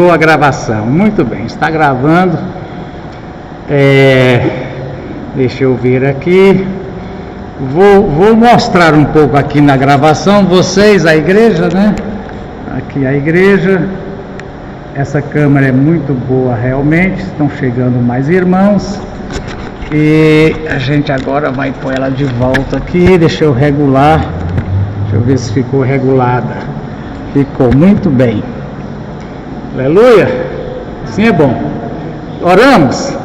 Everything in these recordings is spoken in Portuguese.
A gravação, muito bem, está gravando. Deixa eu ver aqui. Vou mostrar um pouco aqui na gravação, vocês, a igreja, né? Aqui a igreja. Essa câmera é muito boa realmente, estão chegando mais irmãos. E a gente agora vai pôr ela de volta aqui, deixa eu regular. Deixa eu ver se ficou regulada. Ficou muito bem. Aleluia, sim, é bom. Oramos.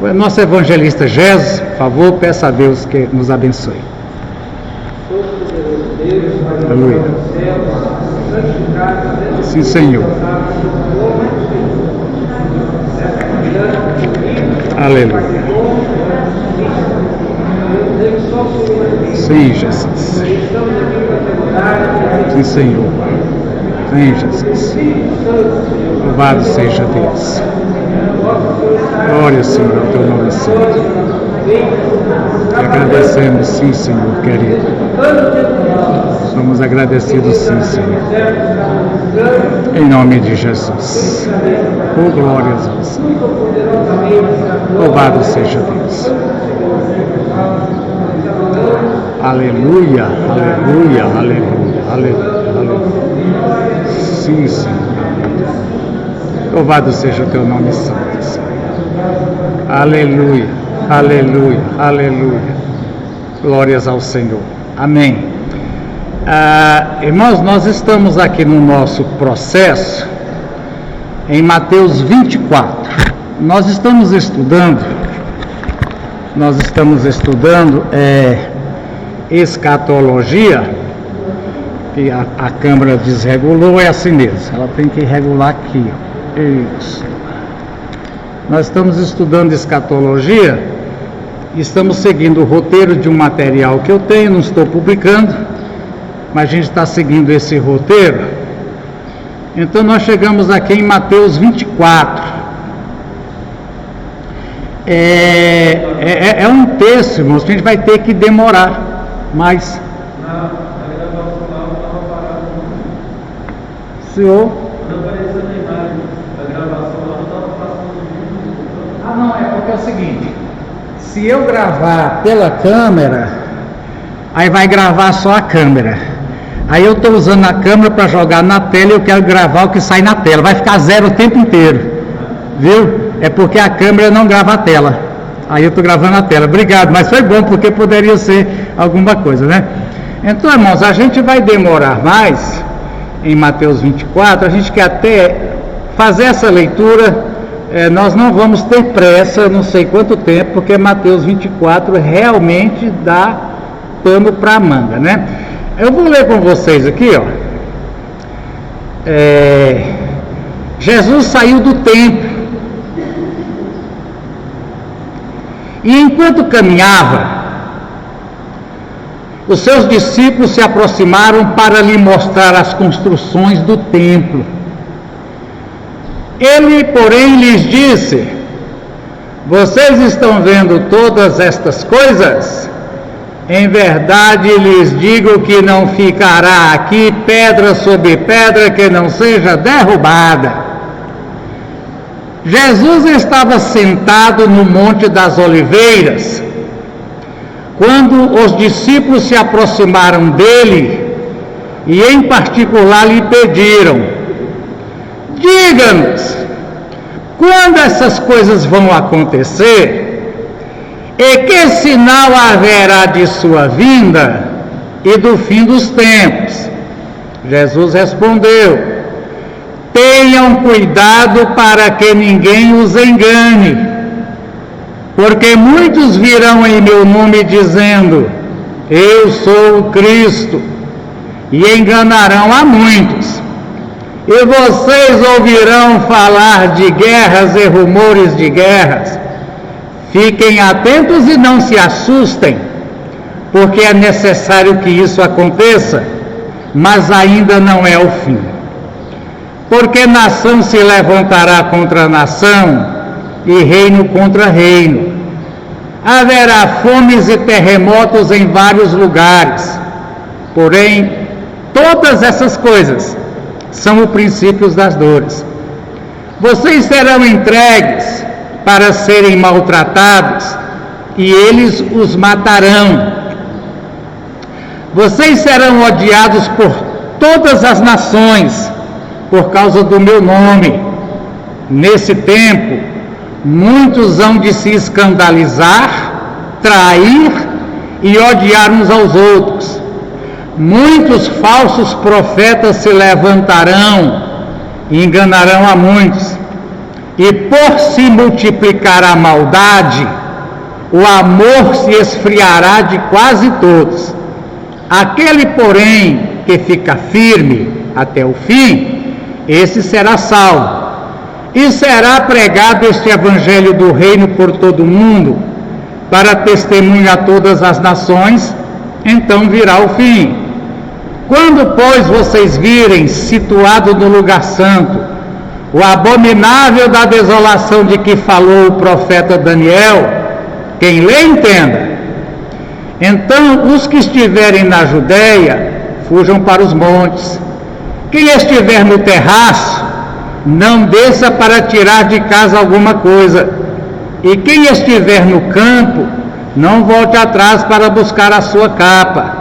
O nosso evangelista Jesus, por favor, peça a Deus que nos abençoe. Aleluia. Sim, Senhor. Aleluia. Sim, Jesus. Sim, Senhor. Sim, Jesus. Louvado seja Deus. Glória, Senhor, ao teu nome santo. Te agradecemos, sim, Senhor, querido. Somos agradecidos, sim, Senhor. Em nome de Jesus. Oh, glória a Deus. Louvado seja Deus. Aleluia, aleluia, aleluia, aleluia, aleluia. Sim, Senhor. Louvado seja o teu nome santo, Senhor. Aleluia, aleluia, aleluia. Glórias ao Senhor. Amém. Irmãos, nós estamos aqui no nosso processo em Mateus 24. Nós estamos estudando escatologia, que a câmera desregulou, é assim mesmo, ela tem que regular aqui, ó. Isso. Nós estamos estudando escatologia, estamos seguindo o roteiro de um material que eu tenho, não estou publicando, mas a gente está seguindo esse roteiro. Então nós chegamos aqui em Mateus 24. É um texto, irmãos, que a gente vai ter que demorar mais. Senhor? Não, é porque é o seguinte, se eu gravar pela câmera, aí vai gravar só a câmera. Aí eu estou usando a câmera para jogar na tela e eu quero gravar o que sai na tela. Vai ficar zero o tempo inteiro, viu? É porque a câmera não grava a tela. Aí eu estou gravando a tela. Obrigado, mas foi bom porque poderia ser alguma coisa, né? Então, irmãos, a gente vai demorar mais em Mateus 24. A gente quer até fazer essa leitura. Nós não vamos ter pressa, não sei quanto tempo, porque Mateus 24 realmente dá pano para a manga, né? Eu vou ler com vocês aqui, ó. Jesus saiu do templo e enquanto caminhava, os seus discípulos se aproximaram para lhe mostrar as construções do templo. Ele, porém, lhes disse: vocês estão vendo todas estas coisas? Em verdade lhes digo que não ficará aqui pedra sobre pedra que não seja derrubada. Jesus estava sentado no Monte das Oliveiras, quando os discípulos se aproximaram dele e em particular lhe pediram: diga-nos, quando essas coisas vão acontecer? E que sinal haverá de sua vinda e do fim dos tempos? Jesus respondeu: tenham cuidado para que ninguém os engane, porque muitos virão em meu nome dizendo: eu sou o Cristo, e enganarão a muitos. E vocês ouvirão falar de guerras e rumores de guerras. Fiquem atentos e não se assustem, porque é necessário que isso aconteça, mas ainda não é o fim. Porque nação se levantará contra nação e reino contra reino. Haverá fomes e terremotos em vários lugares. Porém, todas essas coisas são os princípios das dores. Vocês serão entregues para serem maltratados, e eles os matarão. Vocês serão odiados por todas as nações, por causa do meu nome. Nesse tempo, muitos hão de se escandalizar, trair e odiar uns aos outros. Muitos falsos profetas se levantarão e enganarão a muitos. E por se multiplicar a maldade, o amor se esfriará de quase todos. Aquele, porém, que fica firme até o fim, esse será salvo. E será pregado este evangelho do reino por todo o mundo, para testemunho a todas as nações, então virá o fim. Quando, pois, vocês virem situado no lugar santo o abominável da desolação de que falou o profeta Daniel, quem lê entenda. Então os que estiverem na Judéia fujam para os montes. Quem estiver no terraço, não desça para tirar de casa alguma coisa. E quem estiver no campo, não volte atrás para buscar a sua capa.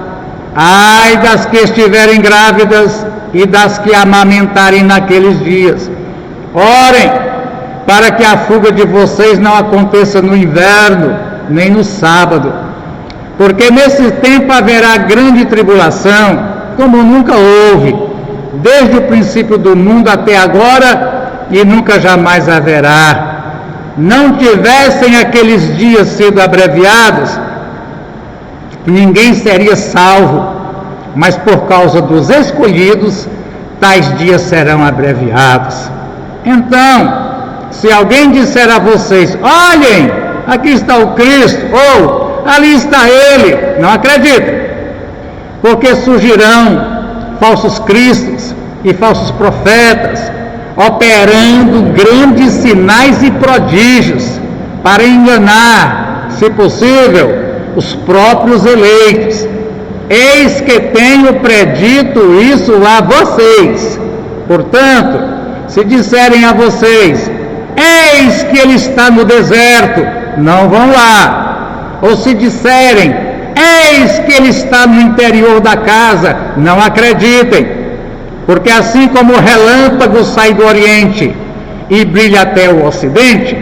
Ai das que estiverem grávidas e das que amamentarem naqueles dias. Orem para que a fuga de vocês não aconteça no inverno, nem no sábado. Porque nesse tempo haverá grande tribulação, como nunca houve, desde o princípio do mundo até agora, e nunca jamais haverá. Não tivessem aqueles dias sido abreviados, ninguém seria salvo, mas por causa dos escolhidos, tais dias serão abreviados. Então, se alguém disser a vocês, olhem, aqui está o Cristo, ou ali está Ele, não acreditem, porque surgirão falsos cristos e falsos profetas, operando grandes sinais e prodígios, para enganar, se possível, os próprios eleitos. Eis que tenho predito isso a vocês. Portanto, se disserem a vocês, eis que ele está no deserto, não vão lá. Ou se disserem, eis que ele está no interior da casa, não acreditem. Porque assim como o relâmpago sai do oriente e brilha até o ocidente,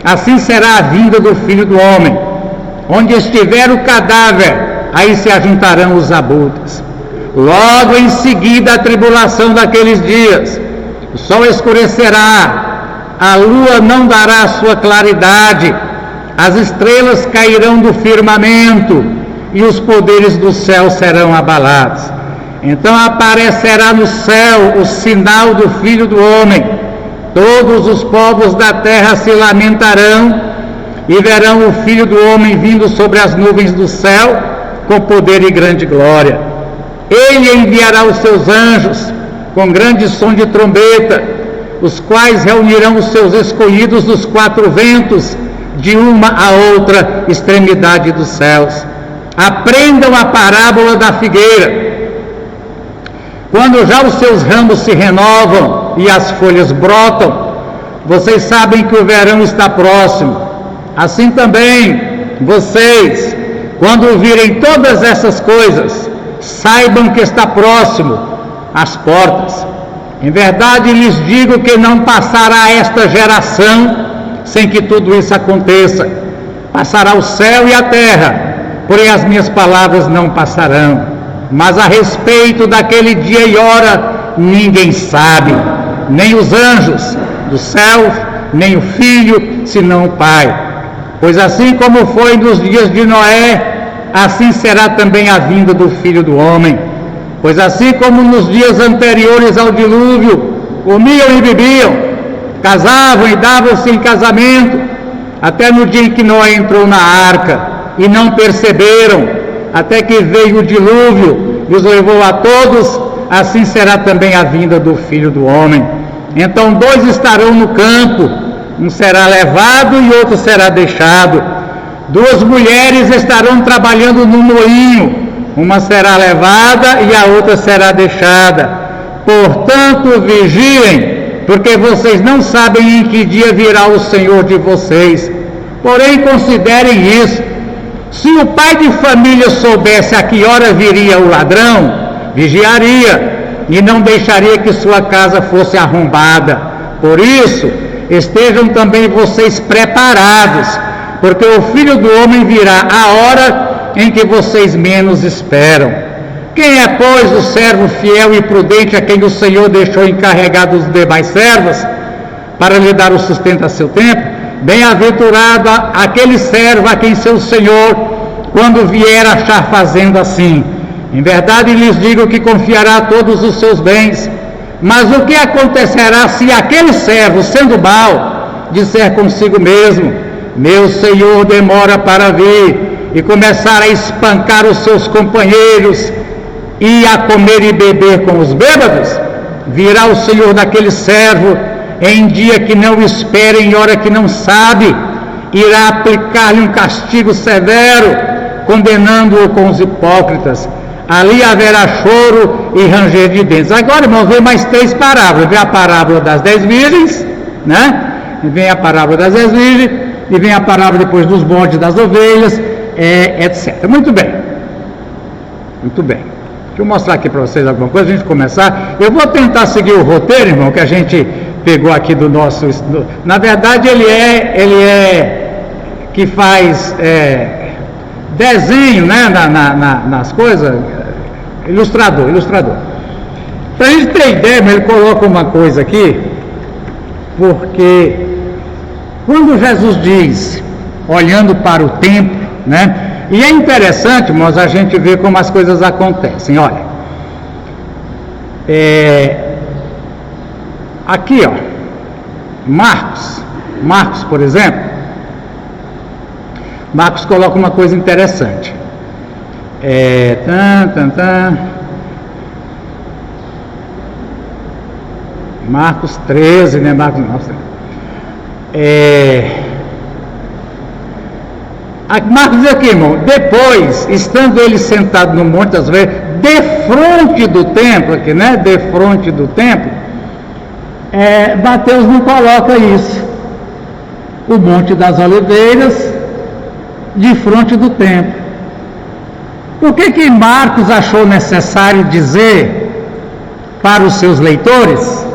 assim será a vinda do Filho do Homem. Onde estiver o cadáver, aí se ajuntarão os abutres. Logo em seguida a tribulação daqueles dias, o sol escurecerá, a lua não dará a sua claridade, as estrelas cairão do firmamento e os poderes do céu serão abalados. Então aparecerá no céu o sinal do Filho do Homem. Todos os povos da terra se lamentarão e verão o Filho do Homem vindo sobre as nuvens do céu com poder e grande glória. Ele enviará os seus anjos com grande som de trombeta, os quais reunirão os seus escolhidos dos quatro ventos, de uma a outra extremidade dos céus. Aprendam a parábola da figueira. Quando já os seus ramos se renovam e as folhas brotam, vocês sabem que o verão está próximo. Assim também, vocês, quando virem todas essas coisas, saibam que está próximo às portas. Em verdade lhes digo que não passará esta geração sem que tudo isso aconteça. Passará o céu e a terra, porém as minhas palavras não passarão. Mas a respeito daquele dia e hora, ninguém sabe, nem os anjos do céu, nem o Filho, senão o Pai. Pois assim como foi nos dias de Noé, assim será também a vinda do Filho do Homem. Pois assim como nos dias anteriores ao dilúvio, comiam e bebiam, casavam e davam-se em casamento, até no dia em que Noé entrou na arca, e não perceberam, até que veio o dilúvio e os levou a todos, assim será também a vinda do Filho do Homem. Então 2 estarão no campo, um será levado e outro será deixado. 2 mulheres estarão trabalhando no moinho, uma será levada e a outra será deixada. Portanto, vigiem, porque vocês não sabem em que dia virá o Senhor de vocês. Porém, considerem isso: se o pai de família soubesse a que hora viria o ladrão, vigiaria e não deixaria que sua casa fosse arrombada. Por isso, estejam também vocês preparados, porque o Filho do Homem virá a hora em que vocês menos esperam. Quem é, pois, o servo fiel e prudente a quem o Senhor deixou encarregado dos demais servos para lhe dar o sustento a seu tempo? Bem-aventurado aquele servo a quem seu Senhor, quando vier, achar fazendo assim. Em verdade lhes digo que confiará todos os seus bens. Mas o que acontecerá se aquele servo, sendo mau, disser consigo mesmo: meu Senhor demora para vir, e começar a espancar os seus companheiros e a comer e beber com os bêbados? Virá o Senhor daquele servo em dia que não espera, em hora que não sabe, irá aplicar-lhe um castigo severo, condenando-o com os hipócritas. Ali haverá choro e ranger de dentes. Agora, irmãos, vem mais 3 parábolas. Vem a parábola das 10 virgens, né? E vem a parábola das 10 virgens, e vem a parábola depois dos bodes das ovelhas, etc. Muito bem. Muito bem. Deixa eu mostrar aqui para vocês alguma coisa, a gente começar. Eu vou tentar seguir o roteiro, irmão, que a gente pegou aqui do nosso... Na verdade, ele é que faz desenho, né, nas coisas, ilustrador. Para a gente ter ideia, ele coloca uma coisa aqui, porque quando Jesus diz, olhando para o tempo, né, e é interessante, irmãos, a gente ver como as coisas acontecem. Olha, aqui, ó, Marcos, por exemplo, Marcos coloca uma coisa interessante. Marcos 13, né? Marcos 13. Marcos diz aqui, irmão: depois, estando ele sentado no monte das ovelhas, defronte do templo, aqui, né? Defronte do templo, Mateus não coloca isso. O Monte das Oliveiras, de frente do templo. Por que Marcos achou necessário dizer para os seus leitores?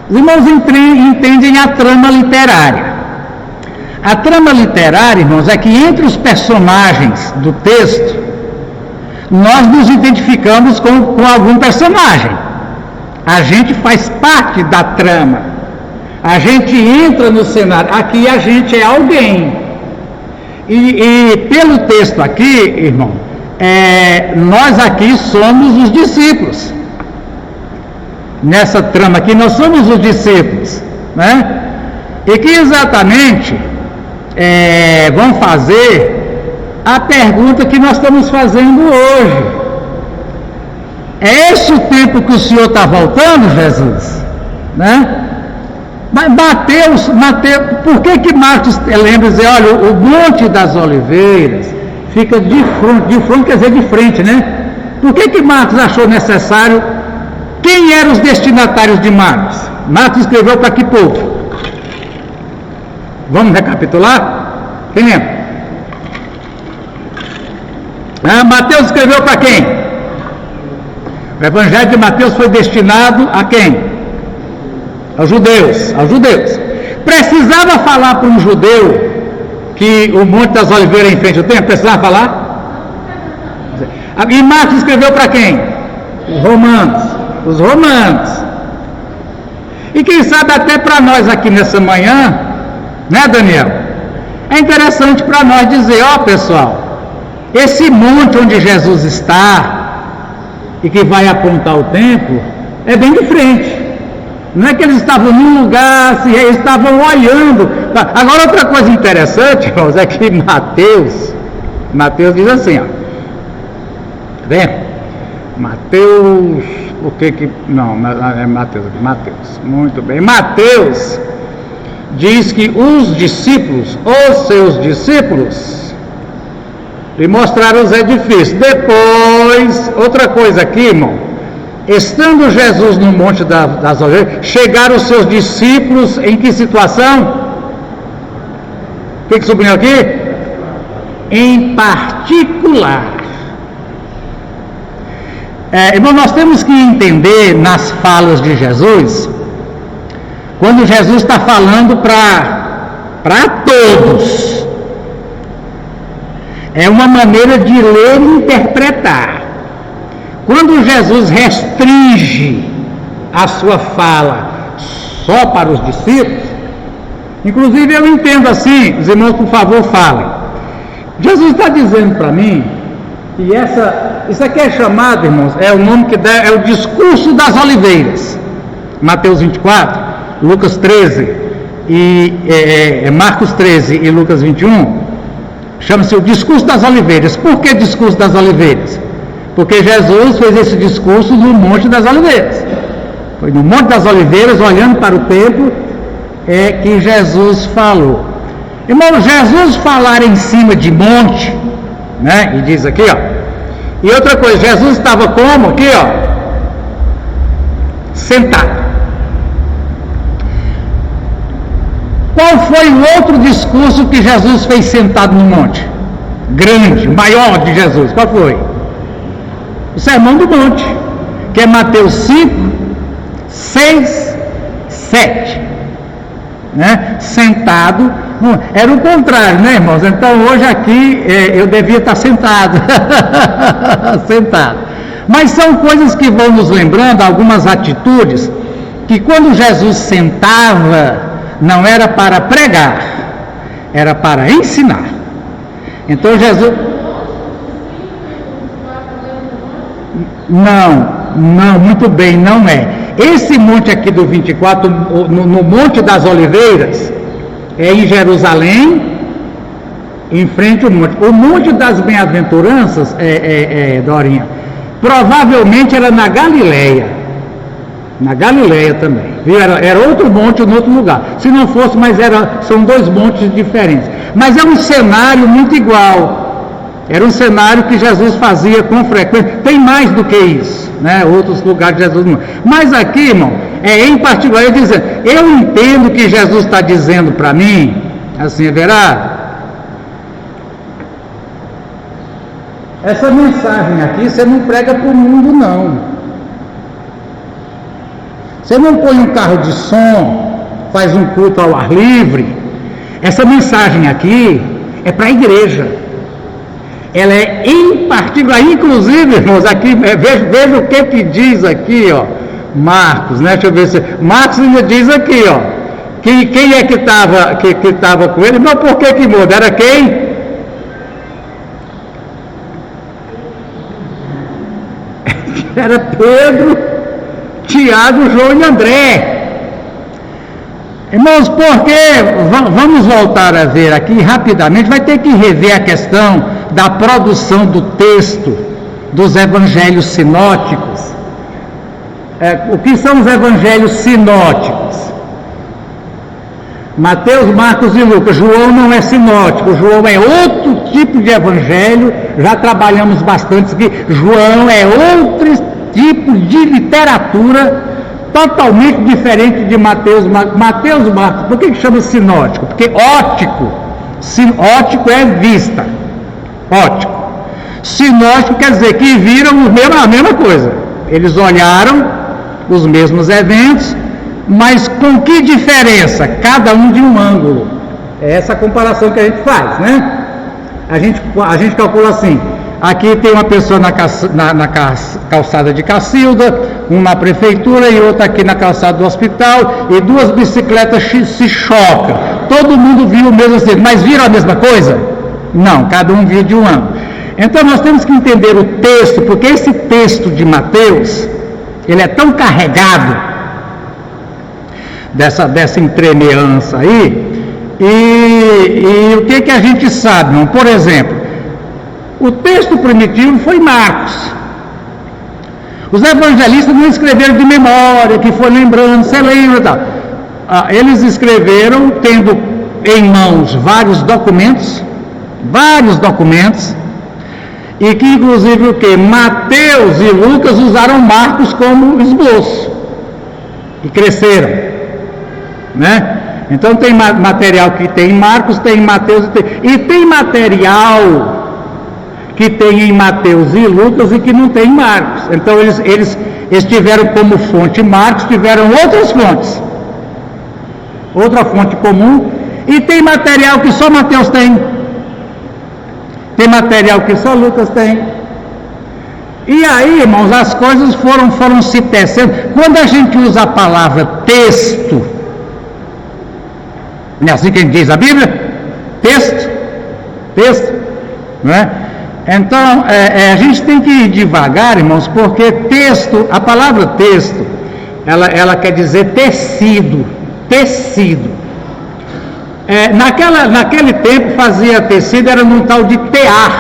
Os irmãos entendem a trama literária. A trama literária, irmãos, é que entre os personagens do texto, nós nos identificamos com algum personagem. A gente faz parte da trama. A gente entra no cenário. Aqui a gente é alguém. E pelo texto aqui, irmão, nós aqui somos os discípulos. Nessa trama aqui, nós somos os discípulos, né? E que exatamente vão fazer a pergunta que nós estamos fazendo hoje. É esse o tempo que o Senhor está voltando, Jesus? Né? Mas Mateus, por que Marcos lembra dizer, olha, o Monte das Oliveiras fica de frente quer dizer de frente, né? Por que Marcos achou necessário? Quem eram os destinatários de Marcos? Marcos escreveu para que povo? Vamos recapitular? Quem lembra? Mateus escreveu para quem? O Evangelho de Mateus foi destinado a quem? Aos judeus. Precisava falar para um judeu que o Monte das Oliveiras é em frente ao templo? Precisava falar? E Marcos escreveu para quem? Os romanos. E quem sabe até para nós aqui nessa manhã, né, Daniel? É interessante para nós dizer, ó, pessoal, esse monte onde Jesus está e que vai apontar o templo é bem de frente. Não é que eles estavam num lugar, eles estavam olhando. Agora, outra coisa interessante, irmãos, é que Mateus diz assim, ó. Tá vendo? Mateus, é Mateus, muito bem. Mateus diz que os seus discípulos, lhe mostraram os edifícios. Depois, outra coisa aqui, irmão, Estando Jesus no Monte das Oliveiras, chegaram os seus discípulos em que situação? O que sublinhou aqui? Em particular. Irmão, nós temos que entender nas falas de Jesus, quando Jesus está falando para todos, é uma maneira de ler e interpretar. Quando Jesus restringe a sua fala só para os discípulos, inclusive eu entendo assim, os irmãos, por favor, falem. Jesus está dizendo para mim que isso aqui é chamado, irmãos, é o nome que dá, é o discurso das oliveiras. Mateus 24, Lucas 13, Marcos 13 e Lucas 21, chama-se o discurso das oliveiras. Por que discurso das oliveiras? Porque Jesus fez esse discurso no Monte das Oliveiras. Foi no Monte das Oliveiras, olhando para o templo, que Jesus falou. Irmão, Jesus falar em cima de monte, né? E diz aqui, ó. E outra coisa, Jesus estava como? Aqui, ó. Sentado. Qual foi o outro discurso que Jesus fez sentado no monte? Grande, maior de Jesus. Qual foi? O Sermão do Monte, que é Mateus 5, 6, 7, né? Sentado, era o contrário, né, irmãos? Então hoje aqui eu devia estar sentado, sentado. Mas são coisas que vão nos lembrando, algumas atitudes, que quando Jesus sentava, não era para pregar, era para ensinar. Então Jesus... Não, muito bem, não é. Esse monte aqui do 24, no Monte das Oliveiras, é em Jerusalém, em frente ao monte. O Monte das Bem-aventuranças, Dorinha, provavelmente era na Galileia também, viu? Era outro monte em outro lugar. Se não fosse, mas são dois montes diferentes. Mas é um cenário muito igual. Era um cenário que Jesus fazia com frequência. Tem mais do que isso, né? Outros lugares de Jesus não. Mas aqui, irmão, em particular, eu entendo que Jesus está dizendo para mim, assim, verá, essa mensagem aqui você não prega para o mundo, não. Você não põe um carro de som, faz um culto ao ar livre. Essa mensagem aqui é para a igreja. Ela é em particular, inclusive, irmãos, aqui, veja o que diz aqui, ó, Marcos, né? Deixa eu ver se... Marcos ainda diz aqui, ó, quem é que estava com ele? Mas por que muda? Era quem? Era Pedro, Tiago, João e André. Irmãos, porque, vamos voltar a ver aqui rapidamente, vai ter que rever a questão da produção do texto dos evangelhos sinóticos. O que são os evangelhos sinóticos? Mateus, Marcos e Lucas. João não é sinótico, João é outro tipo de evangelho, já trabalhamos bastante aqui. João é outro tipo de literatura totalmente diferente de Mateus, Marcos. Por que chama sinótico? Porque ótico é vista, ótico. Sinótico quer dizer que viram a mesma coisa. Eles olharam os mesmos eventos, mas com que diferença? Cada um de um ângulo. É essa a comparação que a gente faz, né? A gente calcula assim. Aqui tem uma pessoa na calçada de Cacilda, uma na prefeitura e outra aqui na calçada do hospital, e duas bicicletas se chocam. Todo mundo viu o mesmo assim, mas viram a mesma coisa? Não, cada um viu de um ângulo. Então nós temos que entender o texto, porque esse texto de Mateus, ele é tão carregado dessa entremeança aí, e o que a gente sabe, não? Por exemplo, o texto primitivo foi Marcos. Os evangelistas não escreveram de memória, que foi lembrando, você lembra, tal. Eles escreveram tendo em mãos vários documentos, E que inclusive o que? Mateus e Lucas usaram Marcos como esboço. E cresceram. Né? Então tem material que tem em Marcos, tem em Mateus e tem material que tem em Mateus e Lucas e que não tem em Marcos. Então eles tiveram como fonte Marcos, tiveram outras fontes. Outra fonte comum. E tem material que só Mateus tem. Tem material que só Lucas tem. E aí, irmãos, as coisas foram se tecendo. Quando a gente usa a palavra texto, não é assim que a gente diz a Bíblia? Texto, não é? Então, a gente tem que ir devagar, irmãos, porque texto, a palavra texto, ela quer dizer tecido. Naquele tempo fazia tecido, era num tal de tear,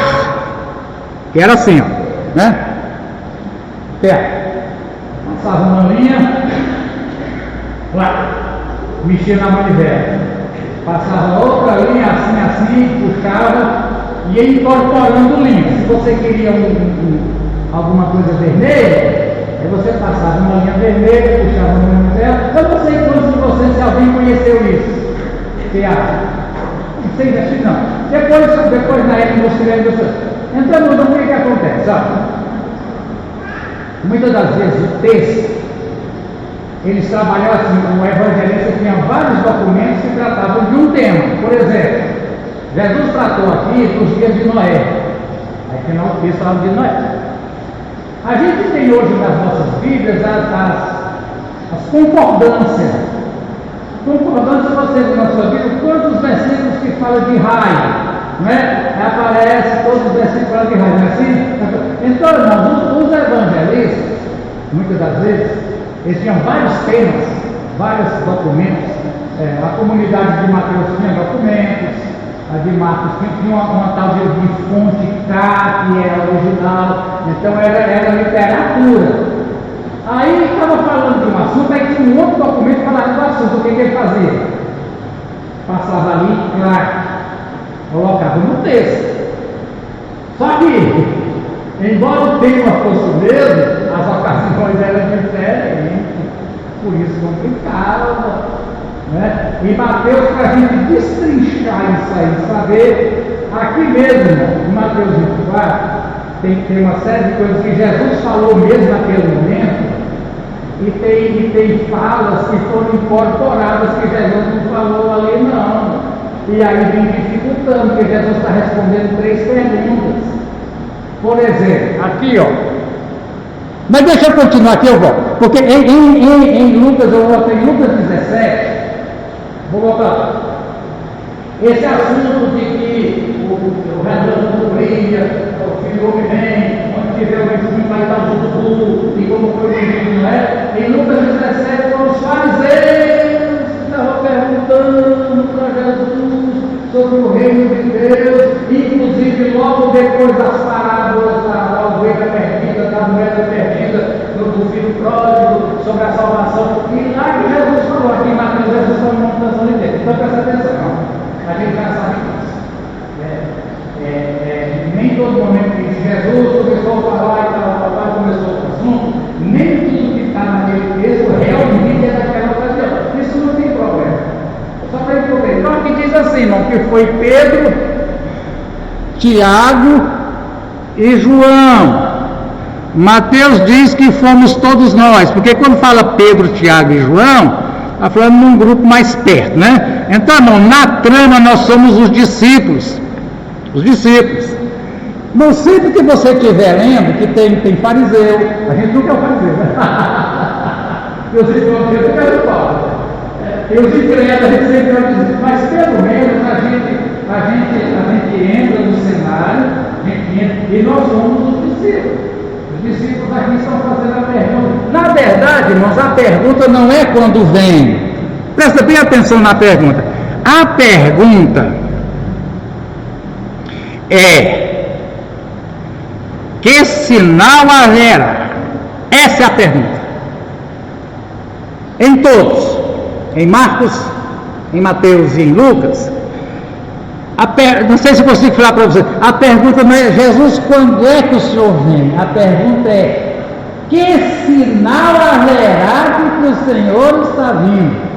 que era assim, ó, né? Tear. Passava uma linha, lá, mexia na manivela. Passava outra linha, assim, puxava, e ia incorporando linha. Se você queria alguma coisa vermelha, aí você passava uma linha vermelha, puxava uma manivela. Eu não sei quantos de vocês, se alguém conheceu isso. Não sei investir não. Depois na época então o que acontece? Muitas das vezes o texto, eles trabalhavam assim, o evangelista tinha vários documentos que tratavam de um tema. Por exemplo, Jesus tratou aqui dos dias de Noé. Aí final o texto falava de Noé. A gente tem hoje nas nossas Bíblias as concordâncias. Concordância, você vê na sua Bíblia quantos versículos que falam de raio, né? Aparece todos os versículos que falam de raio, não é assim? Então, irmãos, os evangelistas, muitas das vezes, eles tinham vários temas, vários documentos. A comunidade de Mateus tinha documentos, a de Marcos tinha uma tal de fonte K, que era original, então era literatura. Aí estava falando de um assunto, aí tinha um outro documento falando do assunto. O que ele fazia? Passava ali, claro, colocava no texto. Só que, embora o tema fosse o mesmo, as ocasiões eram diferentes, por isso complicava. Né? E Mateus, para a gente destrinchar isso aí, saber, aqui mesmo, em Mateus 24, tem uma série de coisas que Jesus falou mesmo naquele momento, e tem falas que foram incorporadas que Jesus não falou ali não. E aí vem dificultando, porque Jesus está respondendo 3 perguntas. Por exemplo, aqui ó. Mas deixa eu continuar aqui, eu volto. Porque em Lucas, eu volto em Lucas 17, vou voltar lá. Esse assunto de que o redondo brilha, o filho vem, onde tiver o vizinho vai estar junto do burro, e como foi o vizinho, não é? Em Lucas 17 foram os fariseus que estavam perguntando para Jesus sobre o reino de Deus, inclusive logo depois das parábolas da ovelha perdida, da moeda perdida, do filho pródigo, sobre a salvação. E lá que Jesus falou, aqui em Mateus, Jesus falou uma montação de Deus. Então presta atenção. A gente já sabe disso. Nem todo momento que Jesus começou a falar e tal, papai começou o assunto, nem tudo que está naquele texto realmente é daquela ocasião. Isso não tem problema. Só para entender. Então aqui diz assim, irmão, que foi Pedro, Tiago e João. Mateus diz que fomos todos nós, porque quando fala Pedro, Tiago e João, está falando num grupo mais perto, né? Então, irmão, na trama nós somos os discípulos. Os discípulos. Não sempre que você estiver lendo que tem fariseu. A gente nunca é o fariseu, né? E os incrédulos nunca é o Paulo. E os incrédulos a gente sempre vai dizer, mas pelo menos a gente entra no cenário, e nós somos os discípulos. Os discípulos aqui estão fazendo a pergunta. Na verdade, irmãos, a pergunta não é quando vem. Presta bem atenção na pergunta. A pergunta é: que sinal haverá? Essa é a pergunta. Em todos, em Marcos, em Mateus e em Lucas, Não sei se eu consigo falar para você. A pergunta não é, Jesus, quando é que o Senhor vem? A pergunta é, que sinal haverá de que o Senhor está vindo?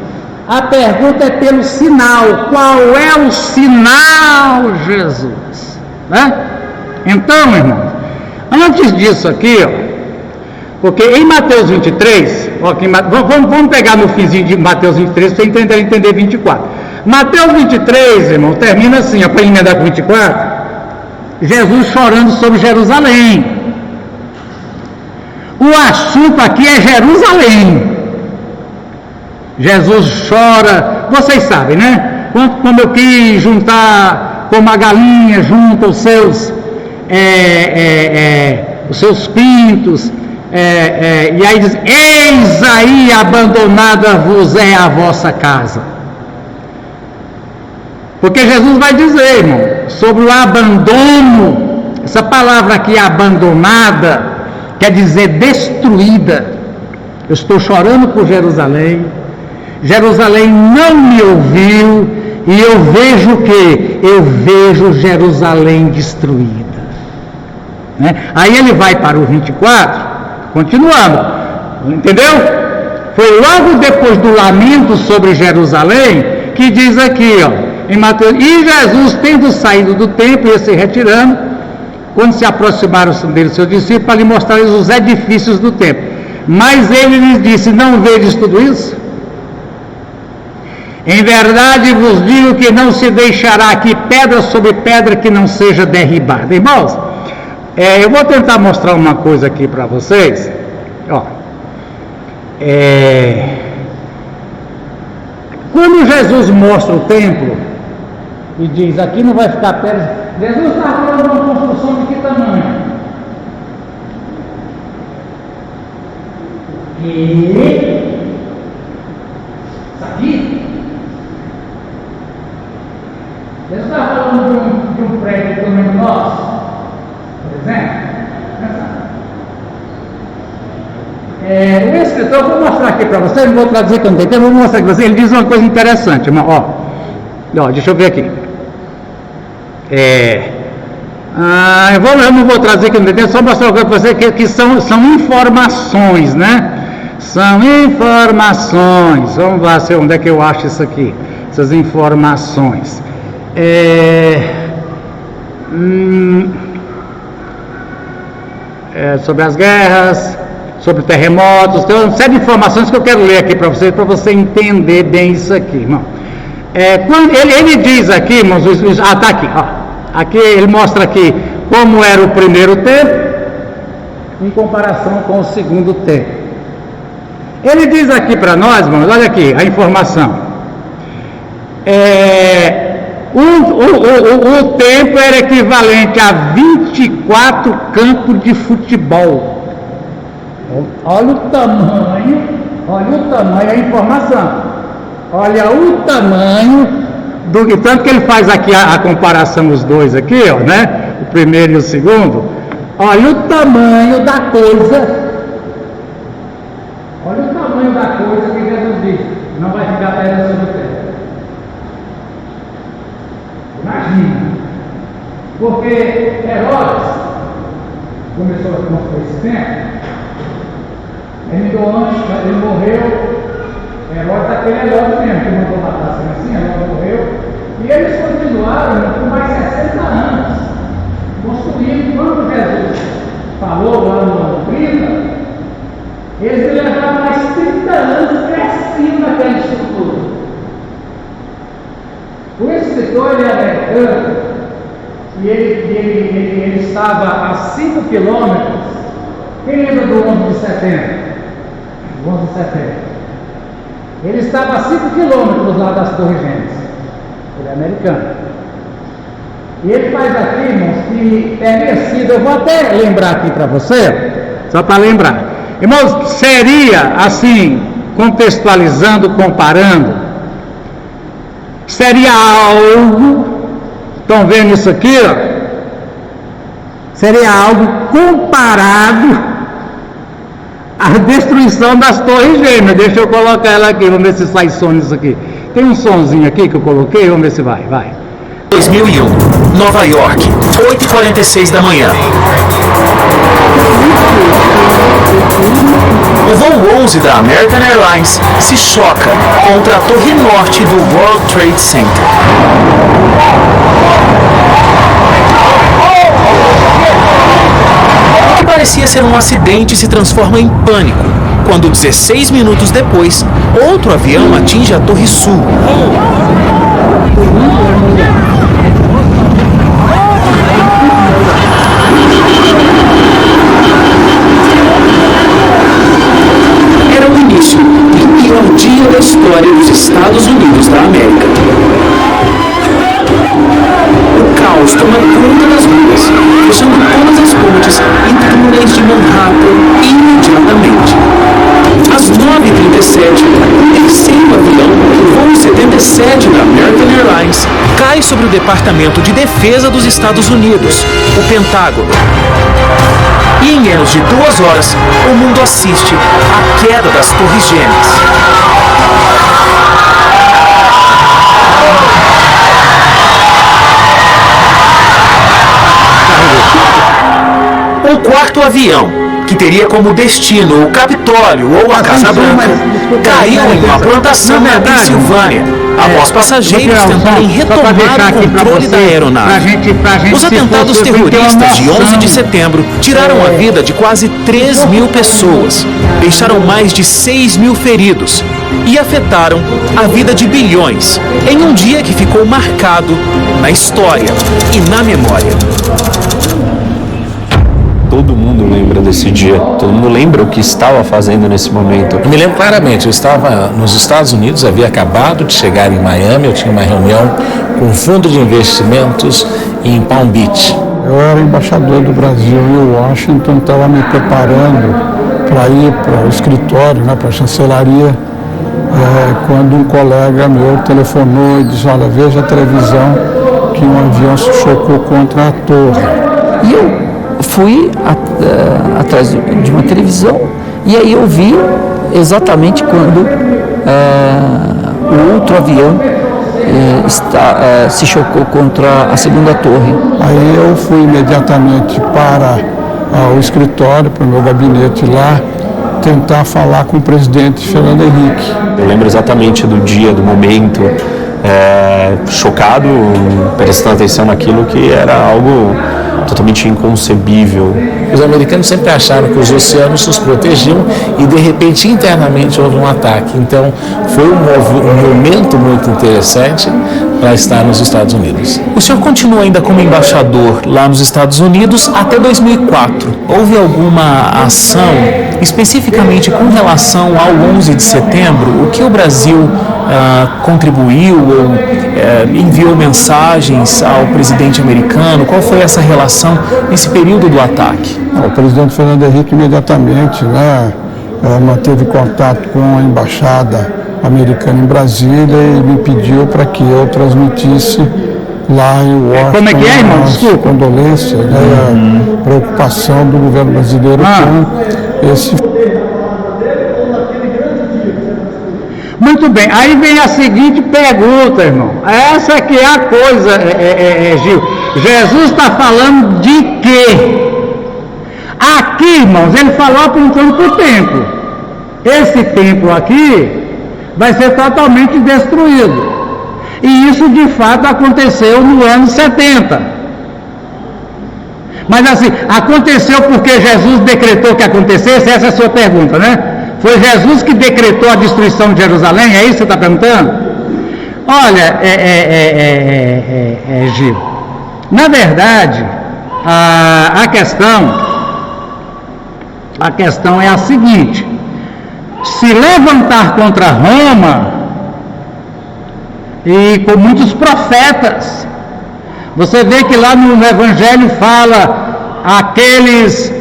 A pergunta é pelo sinal. Qual é o sinal, Jesus? Né? Então, irmãos, antes disso aqui, ó, porque em Mateus 23, ó, vamos pegar no finzinho de Mateus 23 para você entender 24. Mateus 23, irmão, termina assim, para emendar com 24, Jesus chorando sobre Jerusalém. O assunto aqui é Jerusalém. Jesus chora, vocês sabem, né? Quando eu quis juntar, como a galinha junta os seus pintos, e aí diz, eis aí abandonada vos é a vossa casa. Porque Jesus vai dizer, irmão, sobre o abandono. Essa palavra aqui, abandonada, quer dizer destruída. Eu estou chorando por Jerusalém. Jerusalém não me ouviu, e eu vejo o quê? Eu vejo Jerusalém destruída, né? Aí ele vai para o 24, continuando, entendeu? Foi logo depois do lamento sobre Jerusalém, que diz aqui, ó, em Mateus, e Jesus, tendo saído do templo, ia se retirando, quando se aproximaram dele seus discípulos, para lhe mostrar os edifícios do templo. Mas ele lhes disse, não vedes tudo isso? Em verdade vos digo que não se deixará aqui pedra sobre pedra que não seja derribada. Irmãos, eu vou tentar mostrar uma coisa aqui para vocês. Ó, quando Jesus mostra o templo e diz, aqui não vai ficar pedra, Jesus está falando de uma construção de que tamanho? Sabia? Jesus está falando de um prédio do tamanho nosso, por exemplo. O escritor, eu vou mostrar aqui para vocês, não vou traduzir que eu não tenho tempo, vou mostrar aqui para vocês. Ele diz uma coisa interessante, irmão. Ó, deixa eu ver aqui. Eu não vou trazer que eu não tenho tempo, só mostrar uma coisa para vocês que são informações, né? São informações. Vamos lá, onde é que eu acho isso aqui? Essas informações. Sobre as guerras, sobre terremotos, tem uma série de informações que eu quero ler aqui para você entender bem isso aqui, irmão. Quando ele diz aqui, irmãos, tá aqui, ó. Aqui ele mostra aqui como era o primeiro templo em comparação com o segundo templo. Ele diz aqui para nós, irmãos, olha aqui a informação. O templo era equivalente a 24 campos de futebol. Olha o tamanho, a informação. Olha o tamanho do tanto que ele faz aqui a comparação os dois aqui, ó, né? O primeiro e o segundo. Olha o tamanho da coisa. Olha o tamanho da coisa que Jesus disse. Não vai ficar pedra sobre o templo. Imagina. Porque Herodes começou a construir esse templo. Ele morreu. Herodes, aquele Herodes mesmo, que mandou matar assim, Herodes morreu. E eles continuaram por mais 60 anos, construindo. Quando Jesus falou lá no ano 30, eles levaram mais 30 anos crescendo naquela estrutura. O escritor ele é americano, e ele estava a 5 quilômetros. Quem lembra do 11 de setembro? O 11 de setembro. Ele estava a 5 quilômetros lá das Torres Gêmeas. Ele é americano. E ele faz aqui, irmãos, que teria sido, eu vou até lembrar aqui para você, só para lembrar. Irmãos, seria assim, contextualizando, comparando, seria algo, estão vendo isso aqui, ó? Seria algo comparado à destruição das Torres Gêmeas. Deixa eu colocar ela aqui, vamos ver se sai som nisso aqui. Tem um sonzinho aqui que eu coloquei, vamos ver se vai. 2001, Nova York, 8h46 da manhã. O voo 11 da American Airlines se choca contra a torre norte do World Trade Center. O que parecia ser um acidente se transforma em pânico, quando 16 minutos depois, outro avião atinge a Torre Sul. Era o início do pior dia da história dos Estados Unidos da América. O caos toma conta das ruas, fechando todas as pontes e túneis de Manhattan imediatamente. Às 9h37, o terceiro avião, o voo 77 da American Airlines, cai sobre o Departamento de Defesa dos Estados Unidos, o Pentágono. E em menos de 2 horas, o mundo assiste à queda das Torres Gêmeas. O quarto avião, que teria como destino o Capitólio ou a Casa Branca, caiu em uma plantação na Pensilvânia, após passageiros tentarem retomar o controle da aeronave. Os atentados terroristas de 11 de setembro tiraram a vida de quase 3.000 pessoas, deixaram mais de 6.000 feridos e afetaram a vida de bilhões, em um dia que ficou marcado na história e na memória. Todo mundo lembra desse dia, todo mundo lembra o que estava fazendo nesse momento. Eu me lembro claramente, eu estava nos Estados Unidos, havia acabado de chegar em Miami, eu tinha uma reunião com o Fundo de Investimentos em Palm Beach. Eu era embaixador do Brasil em Washington, estava me preparando para ir para o escritório, para a chancelaria, quando um colega meu telefonou e disse: olha, veja a televisão que um avião se chocou contra a torre. E eu fui atrás de uma televisão e aí eu vi exatamente quando o outro avião se chocou contra a segunda torre. Aí eu fui imediatamente para o escritório, para o meu gabinete lá, tentar falar com o presidente Fernando Henrique. Eu lembro exatamente do dia, do momento, chocado, prestando atenção naquilo que era algo totalmente inconcebível. Os americanos sempre acharam que os oceanos os protegiam e, de repente, internamente houve um ataque. Então, foi um momento muito interessante para estar nos Estados Unidos. O senhor continua ainda como embaixador lá nos Estados Unidos até 2004. Houve alguma ação, especificamente com relação ao 11 de setembro? O que o Brasil contribuiu ou enviou mensagens ao presidente americano? Qual foi essa relação nesse período do ataque? O presidente Fernando Henrique imediatamente manteve contato com a embaixada americana em Brasília e me pediu para que eu transmitisse lá em Washington. Como é que é, irmão? Desculpa. Condolência, a preocupação do governo brasileiro com esse. Muito bem, aí vem a seguinte pergunta, irmão. Essa que é a coisa, Gil. Jesus está falando de quê? Aqui, irmãos, ele falou apontando para o templo. Esse templo aqui vai ser totalmente destruído. E isso de fato aconteceu no ano 70. Mas assim, aconteceu porque Jesus decretou que acontecesse? Essa é a sua pergunta, né? Foi Jesus que decretou a destruição de Jerusalém? É isso que você está perguntando? Olha, Gil, na verdade, a questão é a seguinte: se levantar contra Roma, e com muitos profetas, você vê que lá no Evangelho fala aqueles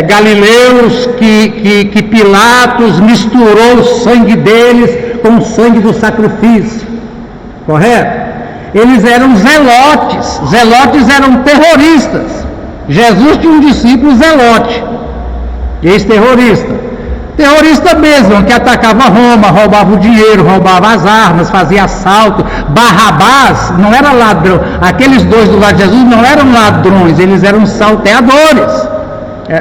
galileus que Pilatos misturou o sangue deles com o sangue do sacrifício, correto? Eles eram zelotes eram terroristas. Jesus tinha um discípulo zelote, ex-terrorista. Terrorista mesmo, que atacava Roma, roubava o dinheiro, roubava as armas, fazia assalto. Barrabás não era ladrão. Aqueles dois do lado de Jesus não eram ladrões, eles eram salteadores.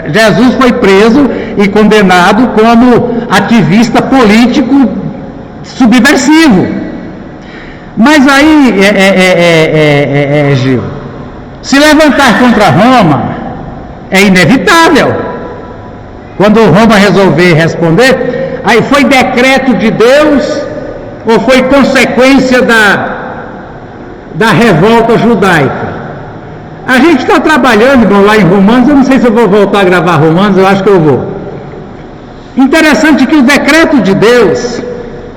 Jesus foi preso e condenado como ativista político subversivo. Mas aí, Gil, se levantar contra Roma é inevitável. Quando Roma resolver responder, aí foi decreto de Deus ou foi consequência da revolta judaica? A gente está trabalhando, irmão, lá em Romanos, eu não sei se eu vou voltar a gravar Romanos, eu acho que eu vou. Interessante que o decreto de Deus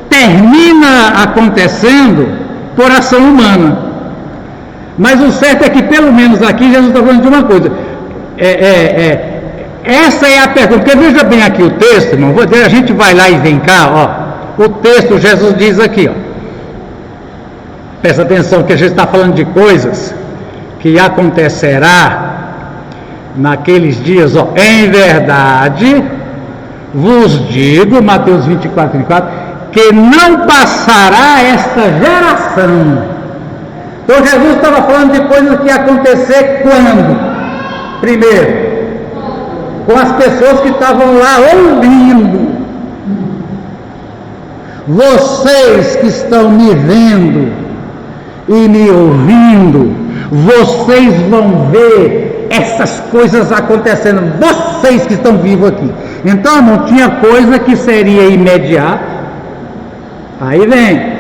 termina acontecendo por ação humana. Mas o certo é que, pelo menos aqui, Jesus está falando de uma coisa. Essa é a pergunta, porque veja bem aqui o texto, irmão, a gente vai lá e vem cá, ó. O texto, Jesus diz aqui, ó. Presta atenção que a gente está falando de coisas que acontecerá naqueles dias, ó. Em verdade, vos digo, Mateus 24, 24, que não passará esta geração. Então Jesus estava falando de coisas que ia acontecer quando? Primeiro, com as pessoas que estavam lá ouvindo. Vocês que estão me vendo e me ouvindo, vocês vão ver essas coisas acontecendo, vocês que estão vivos aqui. Então, não tinha coisa que seria imediata. Aí vem.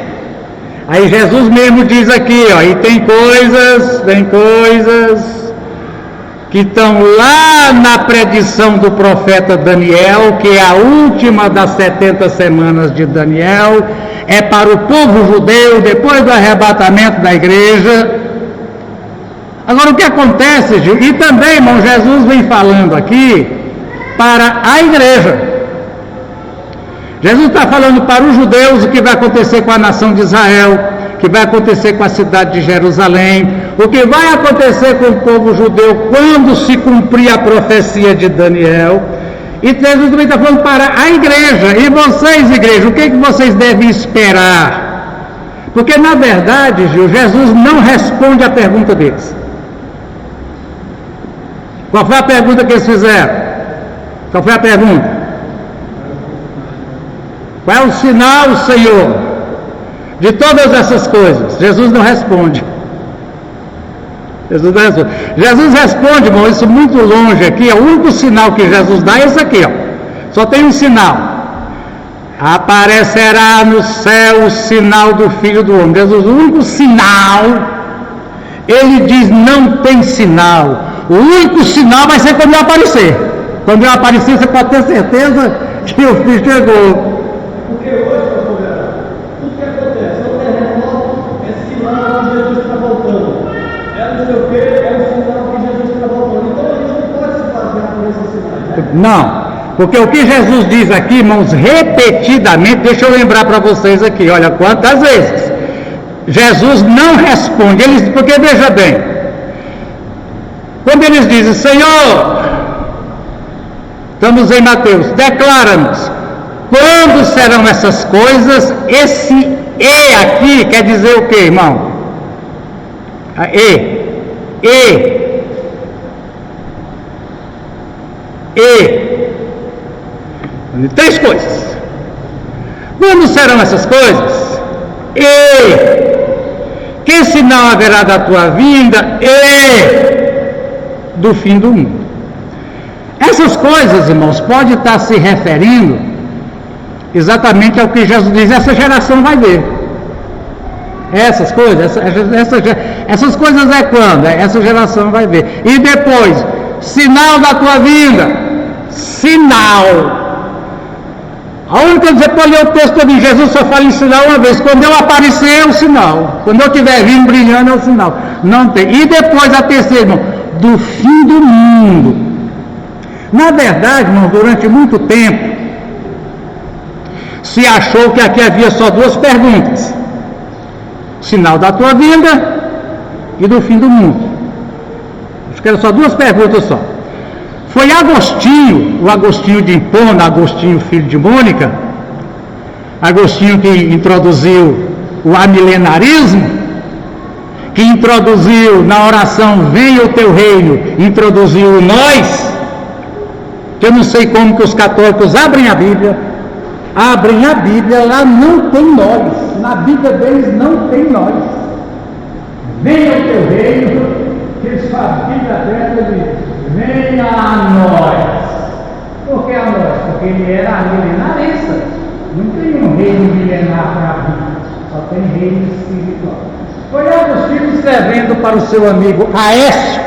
Aí Jesus mesmo diz aqui, ó, e tem coisas que estão lá na predição do profeta Daniel, que é a última das 70 semanas de Daniel, é para o povo judeu, depois do arrebatamento da igreja. Agora, o que acontece, Gil? E também, irmão, Jesus vem falando aqui para a igreja. Jesus está falando para os judeus o que vai acontecer com a nação de Israel, o que vai acontecer com a cidade de Jerusalém, o que vai acontecer com o povo judeu quando se cumprir a profecia de Daniel. E Jesus também está falando para a igreja. E vocês, igreja, o que vocês devem esperar? Porque, na verdade, Gil, Jesus não responde a pergunta deles. Qual foi a pergunta que eles fizeram? Qual foi a pergunta? Qual é o sinal, Senhor, de todas essas coisas? Jesus não responde. Jesus responde, irmão, isso muito longe aqui. O único sinal que Jesus dá é esse aqui, ó. Só tem um sinal. Aparecerá no céu o sinal do Filho do Homem. Jesus, o único sinal, ele diz: não tem sinal. O único sinal vai ser quando eu aparecer. Quando eu aparecer, você pode ter certeza que o Filho chegou. Porque hoje, pastor Geraldo, tudo que acontece é o terremoto, é sinal que Jesus está voltando. É não sei o que, é o sinal que Jesus está voltando. Então a gente não pode se basear por esses sinais, né? Não, porque o que Jesus diz aqui, irmãos, repetidamente, deixa eu lembrar para vocês aqui, olha quantas vezes. Jesus não responde, porque veja bem, quando eles dizem: Senhor, estamos em Mateus, declara-nos quando serão essas coisas. Esse "e" aqui quer dizer o que, irmão? Três coisas. Quando serão essas coisas? Que sinal haverá da tua vinda e do fim do mundo? Essas coisas, irmãos, pode estar se referindo exatamente ao que Jesus diz: essa geração vai ver. Essas coisas, essas coisas é quando? Essa geração vai ver. E depois, sinal da tua vinda. Sinal. A única coisa que você pode ler o texto de Jesus só fala em sinal uma vez. Quando eu aparecer é o sinal. Quando eu estiver vindo brilhando é o sinal. Não tem. E depois a terceira, irmão, do fim do mundo. Na verdade, irmão, durante muito tempo se achou que aqui havia só duas perguntas: sinal da tua vinda e do fim do mundo. Acho que eram só duas perguntas só. Foi Agostinho, o Agostinho de Hipona, Agostinho filho de Mônica, Agostinho que introduziu o amilenarismo, que introduziu na oração venha o teu reino, introduziu o nós, que eu não sei como que os católicos abrem a Bíblia, lá não tem nós, na Bíblia deles não tem nós. Venha o teu reino, que eles fazem a Bíblia aberta e venha a nós. Por que a nós? Porque ele era milenarista. Não tem um reino milenar para a Bíblia, só tem reino espiritual. Foi Agostinho escrevendo para o seu amigo Aécio,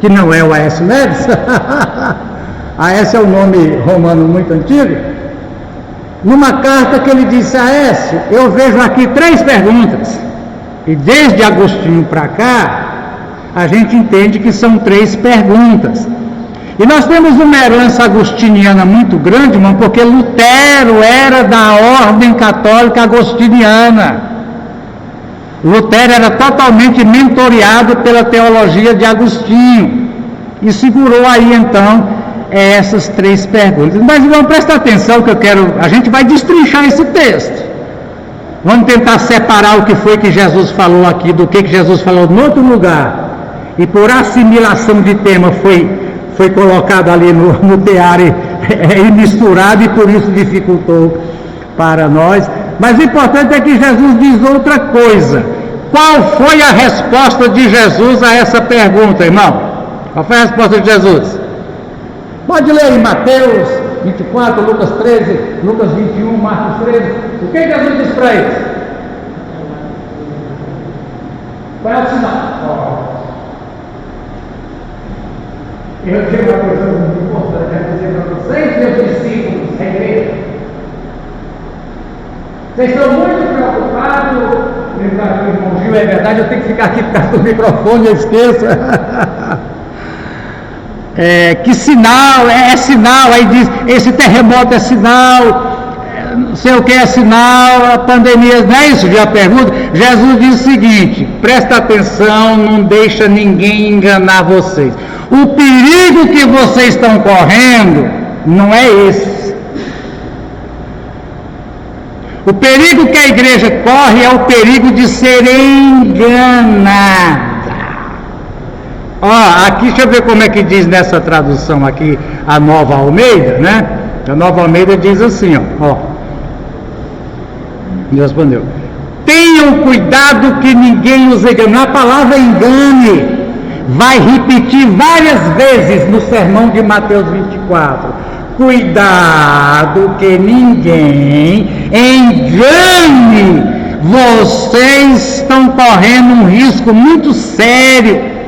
que não é o Aécio Neves, Aécio é um nome romano muito antigo, numa carta que ele disse a Aécio, eu vejo aqui 3 perguntas, e desde Agostinho para cá, a gente entende que são 3 perguntas. E nós temos uma herança agostiniana muito grande, irmão, porque Lutero era da ordem católica agostiniana. Lutero era totalmente mentoreado pela teologia de Agostinho e segurou aí então essas 3 perguntas. Mas irmão, presta atenção que a gente vai destrinchar esse texto. Vamos tentar separar o que foi que Jesus falou aqui do que Jesus falou em outro lugar. E por assimilação de tema foi colocado ali no teário e misturado e por isso dificultou para nós. Mas o importante é que Jesus diz outra coisa. Qual foi a resposta de Jesus a essa pergunta, irmão? Qual foi a resposta de Jesus? Pode ler em Mateus 24, Lucas 13, Lucas 21, Marcos 13. O que Jesus diz para eles? Qual é o sinal? Eu digo uma coisa muito importante, quero dizer para vocês, meus discípulos, a igreja. Vocês estão muito preocupados, lembrar que o irmão Gil é verdade, eu tenho que ficar aqui por causa do microfone, eu esqueço. Que sinal, é sinal, aí diz, esse terremoto é sinal, não sei o que é sinal, a pandemia, não é isso? Já pergunta. Jesus diz o seguinte, presta atenção, não deixa ninguém enganar vocês. O perigo que vocês estão correndo não é esse. O perigo que a igreja corre é o perigo de ser enganada. Ó, aqui, deixa eu ver como é que diz nessa tradução aqui, a Nova Almeida, né? A Nova Almeida diz assim, ó. Deus respondeu. Tenham cuidado que ninguém os engane. A palavra engane vai repetir várias vezes no sermão de Mateus 24. Cuidado que ninguém engane. Vocês estão correndo um risco muito sério.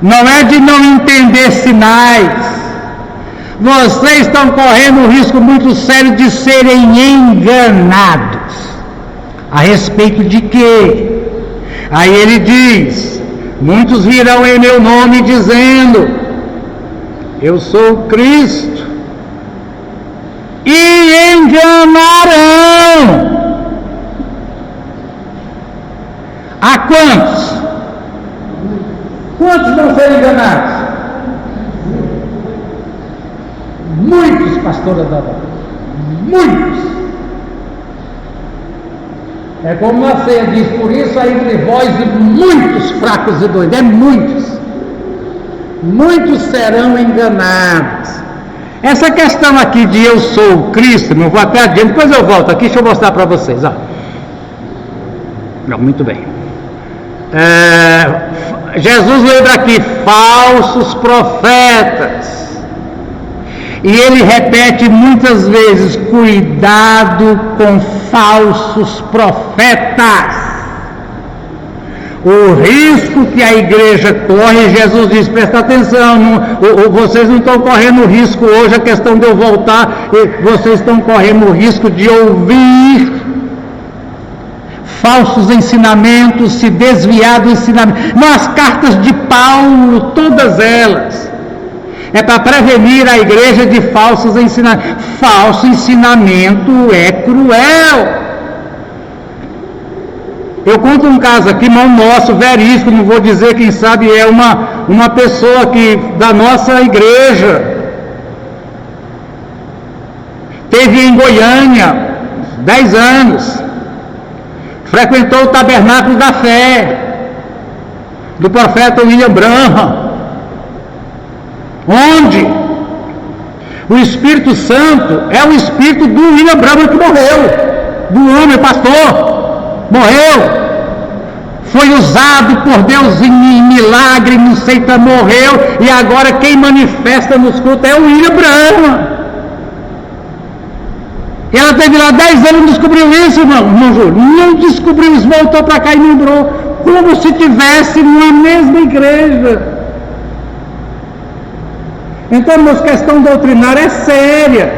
Não é de não entender sinais. Vocês estão correndo um risco muito sério de serem enganados. A respeito de quê? Aí ele diz: muitos virão em meu nome dizendo, eu sou o Cristo, e enganarão. A quantos? Quantos vão ser enganados? Muitos, pastora Dada. Muitos. É como a ceia diz, por isso há entre vós muitos fracos e doentes. É muitos. Muitos serão enganados. Essa questão aqui de eu sou o Cristo, não vou até adiante, depois eu volto aqui, deixa eu mostrar para vocês. Ó. Não, muito bem. Jesus lembra aqui, falsos profetas. E ele repete muitas vezes, cuidado com falsos profetas. O risco que a igreja corre, Jesus diz, presta atenção, vocês não estão correndo risco hoje, a questão de eu voltar, vocês estão correndo o risco de ouvir falsos ensinamentos, se desviar do ensinamento. Nas cartas de Paulo, todas elas, é para prevenir a igreja de falsos ensinamentos. Falso ensinamento é cruel. Eu conto um caso aqui, irmão nosso, verídico, não vou dizer, quem sabe é uma uma pessoa da nossa igreja, teve em Goiânia 10 anos, frequentou o Tabernáculo da Fé do profeta William Branham, onde o Espírito Santo é o Espírito do William Branham que morreu, do homem pastor, morreu, foi usado por Deus em milagre, não sei se morreu, e agora quem manifesta nos cultos é o William Branham. E ela teve lá 10 anos e não descobriu isso, irmão Júlio. Não descobriu isso, voltou para cá e lembrou, como se tivesse numa mesma igreja. Então, nossa questão doutrinária é séria.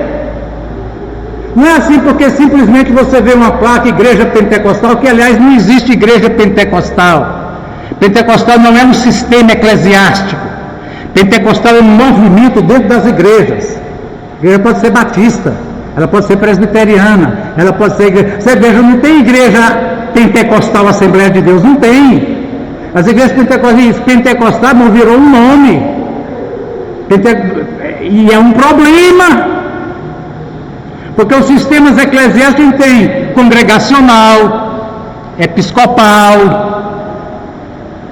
Não é assim porque simplesmente você vê uma placa igreja pentecostal, que aliás não existe igreja pentecostal. Pentecostal não é um sistema eclesiástico. Pentecostal é um movimento dentro das igrejas. A igreja pode ser batista, ela pode ser presbiteriana, ela pode ser igreja. Você veja, não tem igreja pentecostal Assembleia de Deus, não tem. As igrejas pentecostais virou um nome. E é um problema. Porque os sistemas eclesiásticos têm congregacional, episcopal,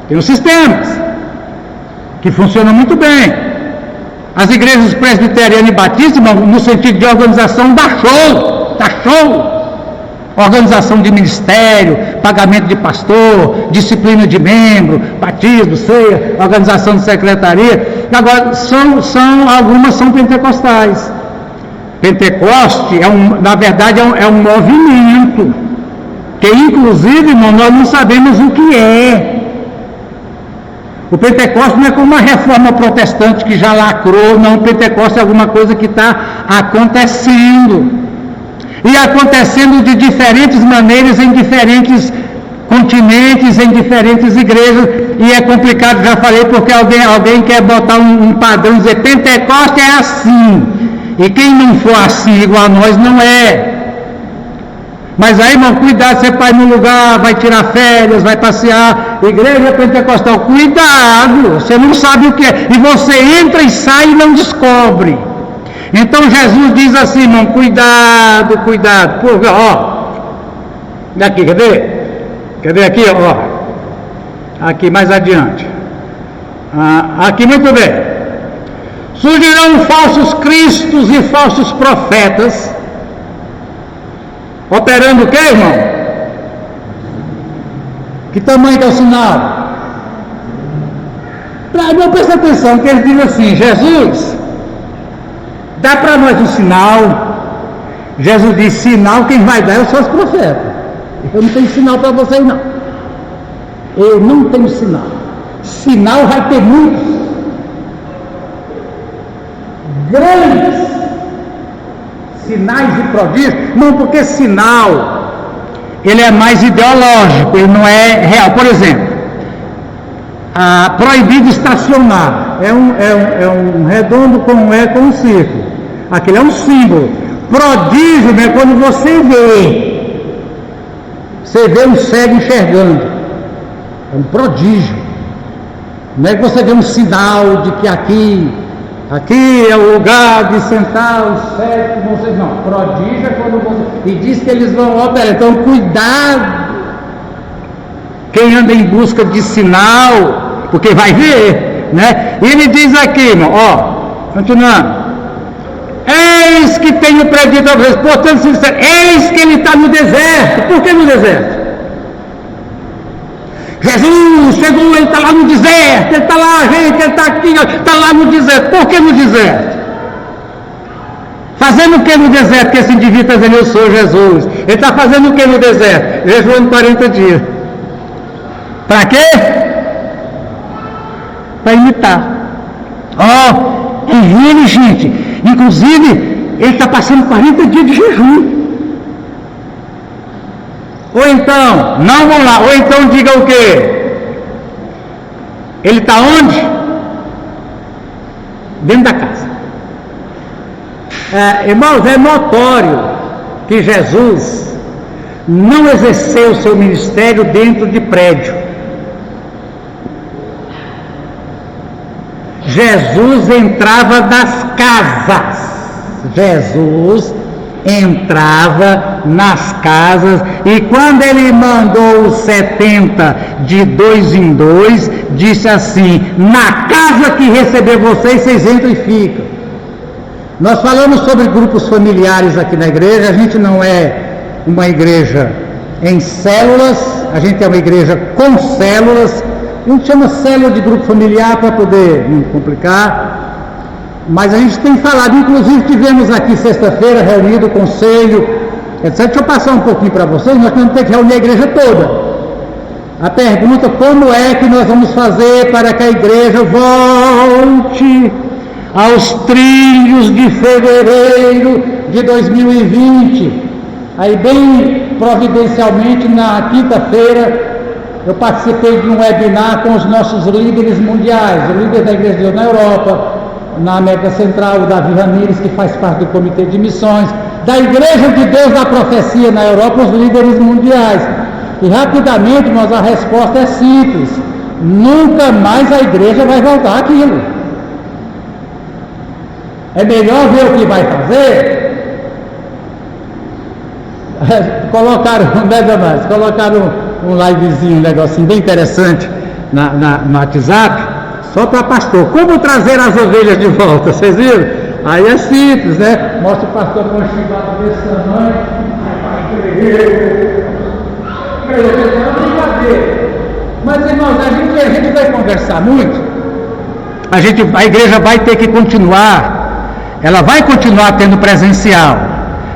tem os sistemas que funcionam muito bem. As igrejas presbiterianas e batistas, no sentido de organização, dá show. Organização de ministério, pagamento de pastor, disciplina de membro, batismo, ceia, organização de secretaria. Agora, algumas são pentecostais. Pentecoste, na verdade, é um movimento, que inclusive, irmão, nós não sabemos o que é. O Pentecoste não é como uma reforma protestante que já lacrou, não. O Pentecoste é alguma coisa que está acontecendo. E acontecendo de diferentes maneiras, em diferentes continentes, em diferentes igrejas. E é complicado, já falei, porque alguém quer botar um padrão, dizer Pentecoste é assim. E quem não for assim igual a nós, não é. Mas aí, irmão, cuidado, você vai no lugar, vai tirar férias, vai passear, igreja pentecostal, cuidado, você não sabe o que é, e você entra e sai e não descobre. Então Jesus diz assim, irmão, cuidado, porque, daqui, cadê aqui, aqui mais adiante, aqui, muito bem. Surgirão falsos cristos e falsos profetas, operando o que, irmão? Que tamanho que é o sinal? Não, presta atenção, que ele diz assim, Jesus, dá para nós um sinal. Jesus diz, sinal quem vai dar são os profetas. Eu não tenho sinal para vocês, não. Eu não tenho sinal. Sinal vai ter muitos. Grandes sinais e prodígios, não, porque sinal ele é mais ideológico, ele não é real. Por exemplo, proibido estacionar é um redondo com um círculo, aquele é um símbolo. Prodígio é quando você vê um cego enxergando, é um prodígio. Não é que você vê um sinal de que aqui é o lugar de sentar os cegos com vocês, não. Prodígio é quando você... E diz que eles vão operar. Então, cuidado. Quem anda em busca de sinal, porque vai ver, né? E ele diz aqui, irmão, continuando. Eis que tenho predito a vocês, portanto, eis que ele está no deserto. Por que no deserto? Jesus chegou, ele está lá no deserto, ele está lá, gente, ele está aqui, está lá no deserto. Por que no deserto? Fazendo o que no deserto? Que esse indivíduo está dizendo, eu sou Jesus. Ele está fazendo o que no deserto? Jejuando 40 dias. Para quê? Para imitar. E ele, gente, inclusive, ele está passando 40 dias de jejum. Ou então, não vamos lá, ou então diga o quê? Ele está onde? Dentro da casa. Irmãos, é notório que Jesus não exerceu o seu ministério dentro de prédio. Jesus entrava nas casas. Jesus entrava nas casas, e quando ele mandou os 70 de 2 em 2, disse assim: na casa que receber vocês, vocês entram e ficam. Nós falamos sobre grupos familiares aqui na igreja. A gente não é uma igreja em células, a gente é uma igreja com células. A gente chama célula de grupo familiar para poder não complicar. Mas a gente tem falado, inclusive tivemos aqui sexta-feira reunido o conselho, etc. Deixa eu passar um pouquinho para vocês. Nós vamos ter que reunir a igreja toda. A pergunta: como é que nós vamos fazer para que a igreja volte aos trilhos de fevereiro de 2020? Aí, bem providencialmente, na quinta-feira, eu participei de um webinar com os nossos líderes mundiais, o líder da Igreja de Deus na Europa, na América Central, o Davi Ramires, que faz parte do Comitê de Missões, da Igreja de Deus da Profecia na Europa, os líderes mundiais. E rapidamente, irmãos, a resposta é simples: nunca mais a igreja vai voltar àquilo. É melhor ver o que vai fazer. Colocaram, né, Damares? Colocaram um livezinho, um negocinho bem interessante no WhatsApp, só para pastor. Como trazer as ovelhas de volta? Vocês viram? Aí é simples, né? Mostra o pastor com um chibado desse tamanho. Mas, irmãos, a gente vai conversar muito. A igreja vai ter que continuar. Ela vai continuar tendo presencial,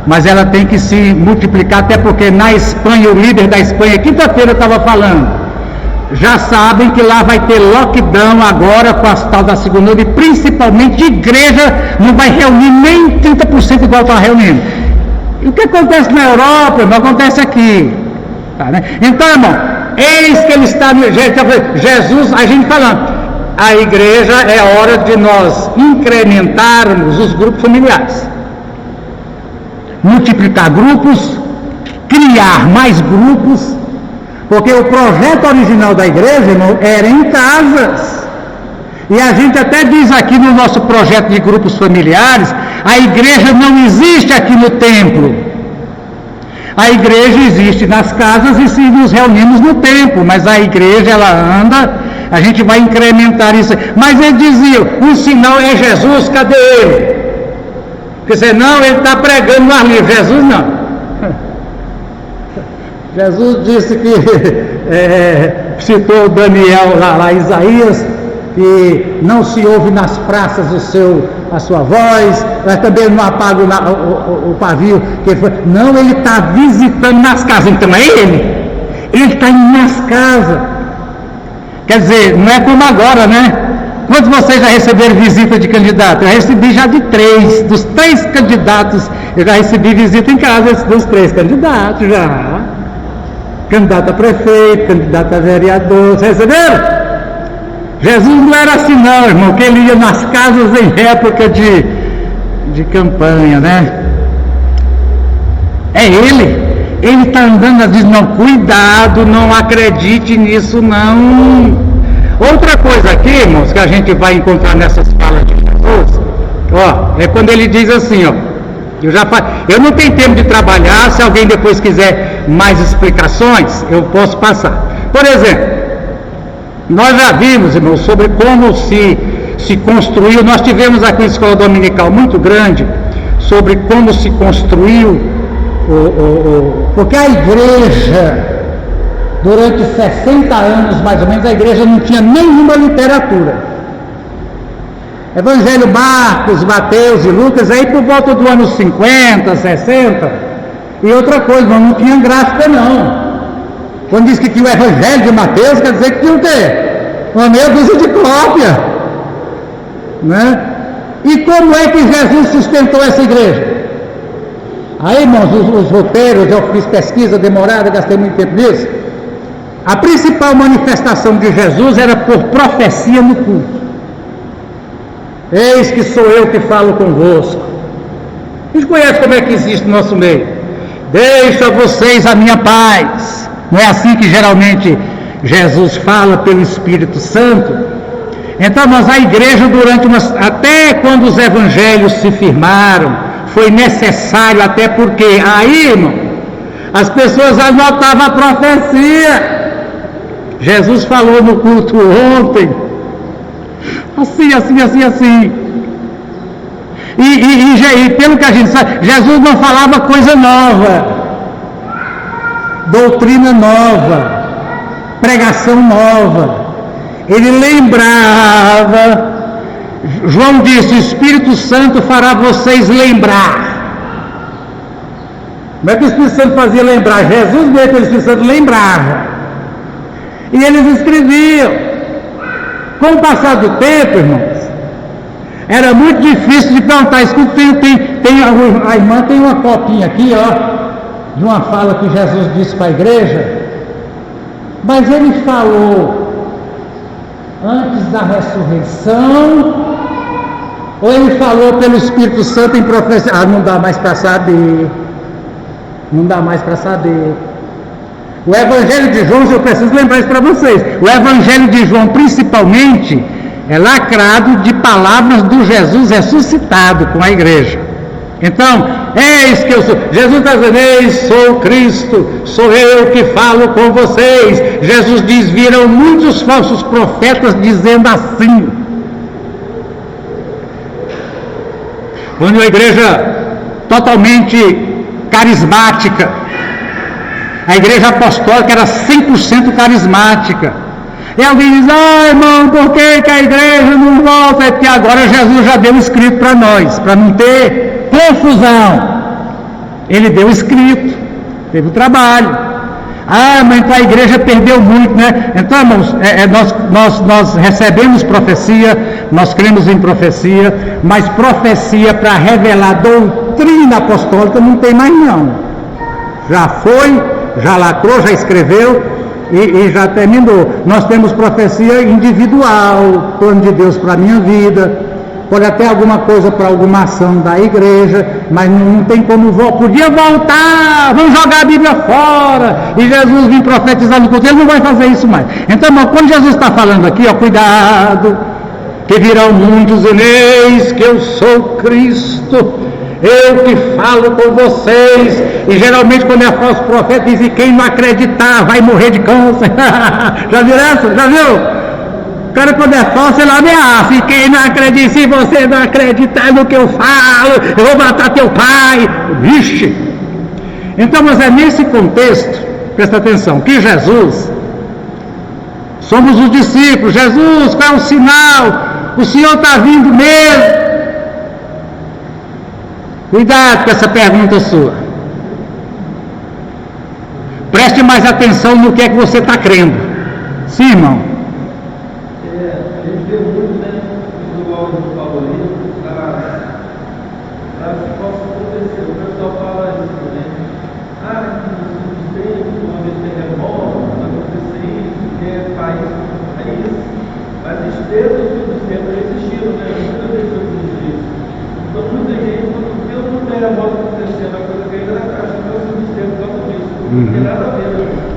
mas ela tem que se multiplicar, até porque na Espanha, o líder da Espanha, quinta-feira eu estava falando, já sabem que lá vai ter lockdown agora com a tal da segunda onda, e principalmente igreja não vai reunir nem 30% igual está reunindo. E o que acontece na Europa não acontece aqui. Tá, né? Então, irmão, eis que ele está, Jesus, a gente falando, a igreja é hora de nós incrementarmos os grupos familiares, multiplicar grupos, criar mais grupos, porque o projeto original da igreja, irmão, era em casas. E a gente até diz aqui no nosso projeto de grupos familiares, a igreja não existe aqui no templo. A igreja existe nas casas e se nos reunimos no templo, mas a igreja, ela anda, a gente vai incrementar isso. Mas ele dizia, o sinal é Jesus, cadê ele? Porque senão ele está pregando no ar livre. Jesus não. Jesus disse que, citou Daniel lá, Isaías, que não se ouve nas praças a sua voz, mas também não apaga o pavio. Não, ele está visitando nas casas. Então é ele está indo nas casas. Quer dizer, não é como agora, né? Quantos de vocês já receberam visita de candidato? Eu recebi já de 3, dos 3 candidatos, eu já recebi visita em casa dos 3 candidatos já. Candidato a prefeito, candidato a vereador, vocês receberam? Jesus não era assim não, irmão, que ele ia nas casas em época de campanha, né? É ele está andando, diz, não, cuidado, não acredite nisso não. Outra coisa aqui, irmãos, que a gente vai encontrar nessas falas de Jesus, é quando ele diz assim, eu não tenho tempo de trabalhar, se alguém depois quiser mais explicações, eu posso passar. Por exemplo, nós já vimos, irmãos, sobre como se construiu, nós tivemos aqui uma escola dominical muito grande, sobre como se construiu, porque a igreja, durante 60 anos mais ou menos, a igreja não tinha nenhuma literatura. Evangelho Marcos, Mateus e Lucas, aí por volta do ano 50, 60, e outra coisa, não tinha gráfica não. Quando diz que tinha o Evangelho de Mateus, quer dizer que tinha o quê? Uma meia dúzia de cópia, né? E como é que Jesus sustentou essa igreja? Aí, irmãos, os roteiros, eu fiz pesquisa demorada, gastei muito tempo nisso. A principal manifestação de Jesus era por profecia no culto. Eis que sou eu que falo convosco. A gente conhece como é que existe no nosso meio. Deixo a vocês a minha paz. Não é assim que geralmente Jesus fala pelo Espírito Santo? Então, mas a igreja, até quando os evangelhos se firmaram, foi necessário, até porque aí, irmão, as pessoas anotavam a profecia. Jesus falou no culto ontem, assim. E pelo que a gente sabe, Jesus não falava coisa nova, doutrina nova, pregação nova. Ele lembrava. João disse: o Espírito Santo fará vocês lembrar. Como é que o Espírito Santo fazia lembrar? Jesus mesmo, que o Espírito Santo lembrava. E eles escreviam. Com o passar do tempo, irmãos, era muito difícil de perguntar. Escuta, a irmã tem uma copinha aqui, ó, de uma fala que Jesus disse para a igreja. Mas ele falou antes da ressurreição, ou ele falou pelo Espírito Santo em profecia? Não dá mais para saber. O Evangelho de João, eu preciso lembrar isso para vocês, o Evangelho de João principalmente é lacrado de palavras do Jesus ressuscitado com a igreja. Então, eis que eu sou. Jesus está dizendo: eis, sou Cristo, sou eu que falo com vocês. Jesus diz: viram muitos falsos profetas dizendo assim. Quando a igreja totalmente carismática, a igreja apostólica era 100% carismática. E alguém diz: irmão, por que a igreja não volta? É porque agora Jesus já deu escrito para nós, para não ter confusão. Ele deu escrito, teve o trabalho. Mas então a igreja perdeu muito, né? Então, irmãos, nós recebemos profecia, nós cremos em profecia, mas profecia para revelar doutrina apostólica não tem mais não. Já foi, já lacrou, já escreveu e já terminou. Nós temos profecia individual, plano de Deus para a minha vida. Pode até alguma coisa para alguma ação da igreja, mas não tem como podia voltar, vamos jogar a Bíblia fora, e Jesus vir profetizar no culto, ele não vai fazer isso mais. Então, irmão, quando Jesus está falando aqui, cuidado, que virão muitos, eis que eu sou Cristo, eu que falo com vocês, e geralmente quando é falso profeta, dizem: quem não acreditar vai morrer de câncer. Já viu essa? Já viu? O cara, quando é falso, ele ameaça: e quem não acredita, se você não acreditar no que eu falo, eu vou matar teu pai. Vixe! Então, mas é nesse contexto, presta atenção, que Jesus, somos os discípulos. Jesus, qual é o sinal? O Senhor está vindo mesmo? Cuidado com essa pergunta sua. Preste mais atenção no que é que você está crendo. Sim, irmão?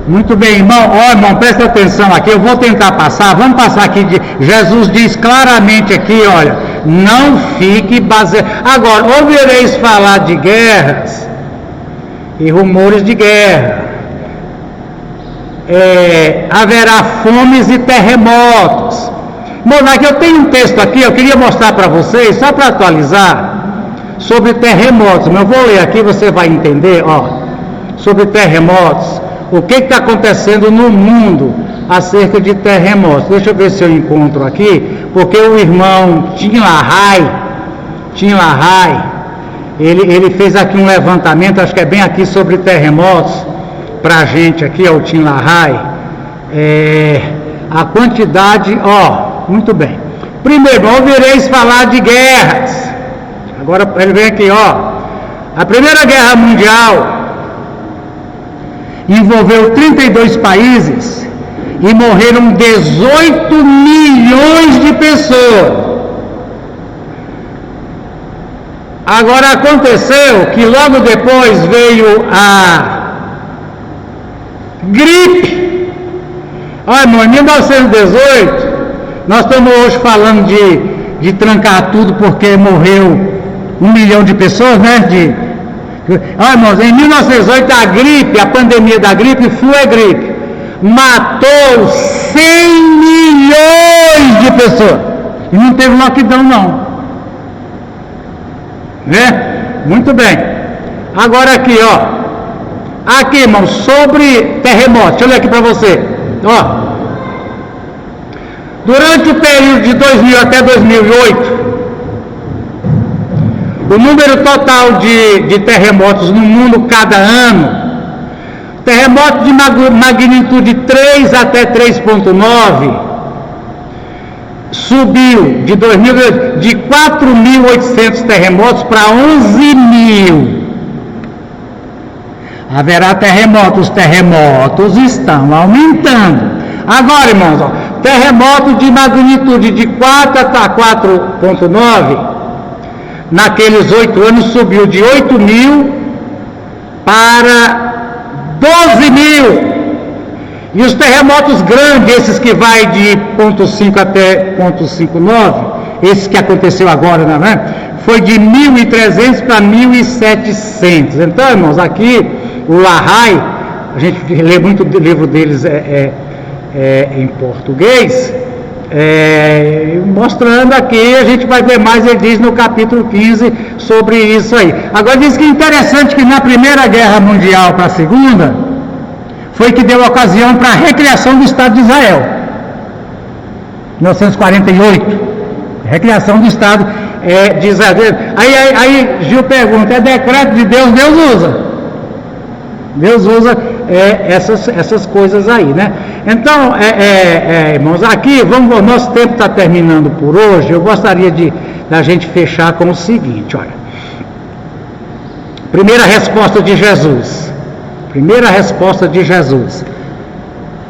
Muito bem, irmão. Irmão, presta atenção aqui, eu vou tentar passar, vamos passar aqui. Jesus diz claramente aqui, olha, não fique baseado. Agora, ouvireis falar de guerras e rumores de guerra. Haverá fomes e terremotos. Bom, aqui eu tenho um texto aqui, eu queria mostrar para vocês, só para atualizar, sobre terremotos. Mas eu vou ler aqui, você vai entender, sobre terremotos. O que está acontecendo no mundo acerca de terremotos? Deixa eu ver se eu encontro aqui, porque o irmão Tim LaHaye, ele fez aqui um levantamento, acho que é bem aqui sobre terremotos, para a gente aqui, o Tim LaHaye, a quantidade, muito bem. Primeiro, ouvireis falar de guerras. Agora ele vem aqui, a Primeira Guerra Mundial envolveu 32 países e morreram 18 milhões de pessoas. Agora aconteceu que logo depois veio a gripe. Em 1918 Nós estamos hoje falando de trancar tudo porque morreu 1 milhão de pessoas, né? Irmãos, em 1908 a pandemia da gripe, flu é gripe, matou 100 milhões de pessoas. E não teve lockdown não. Né? Muito bem. Agora aqui, ó. Aqui, irmão, sobre terremoto. Deixa eu ler aqui para você. Ó. Durante o período de 2000 até 2008, o número total de terremotos no mundo cada ano, terremotos de magnitude 3 até 3,9, subiu de 4.800 terremotos para 11.000. Haverá terremotos, os terremotos estão aumentando. Agora, irmãos, ó, terremoto de magnitude de 4 a 4,9, naqueles 8 anos subiu de 8.000 para 12.000. E os terremotos grandes, esses que vai de 0,5 até 0,59, esse que aconteceu agora, né? Foi de 1.300 para 1.700. Então, irmãos, aqui o Lahai, a gente lê muito do livro deles em português, mostrando aqui, a gente vai ver mais, ele diz no capítulo 15 sobre isso aí. Agora diz que é interessante que na Primeira Guerra Mundial para a Segunda, foi que deu ocasião para a recriação do Estado de Israel, 1948, recriação do Estado de Israel. Aí Gil pergunta, é decreto de Deus, Deus usa essas coisas aí, né? Então, irmãos, aqui, nosso tempo está terminando por hoje, eu gostaria da gente fechar com o seguinte, olha. Primeira resposta de Jesus.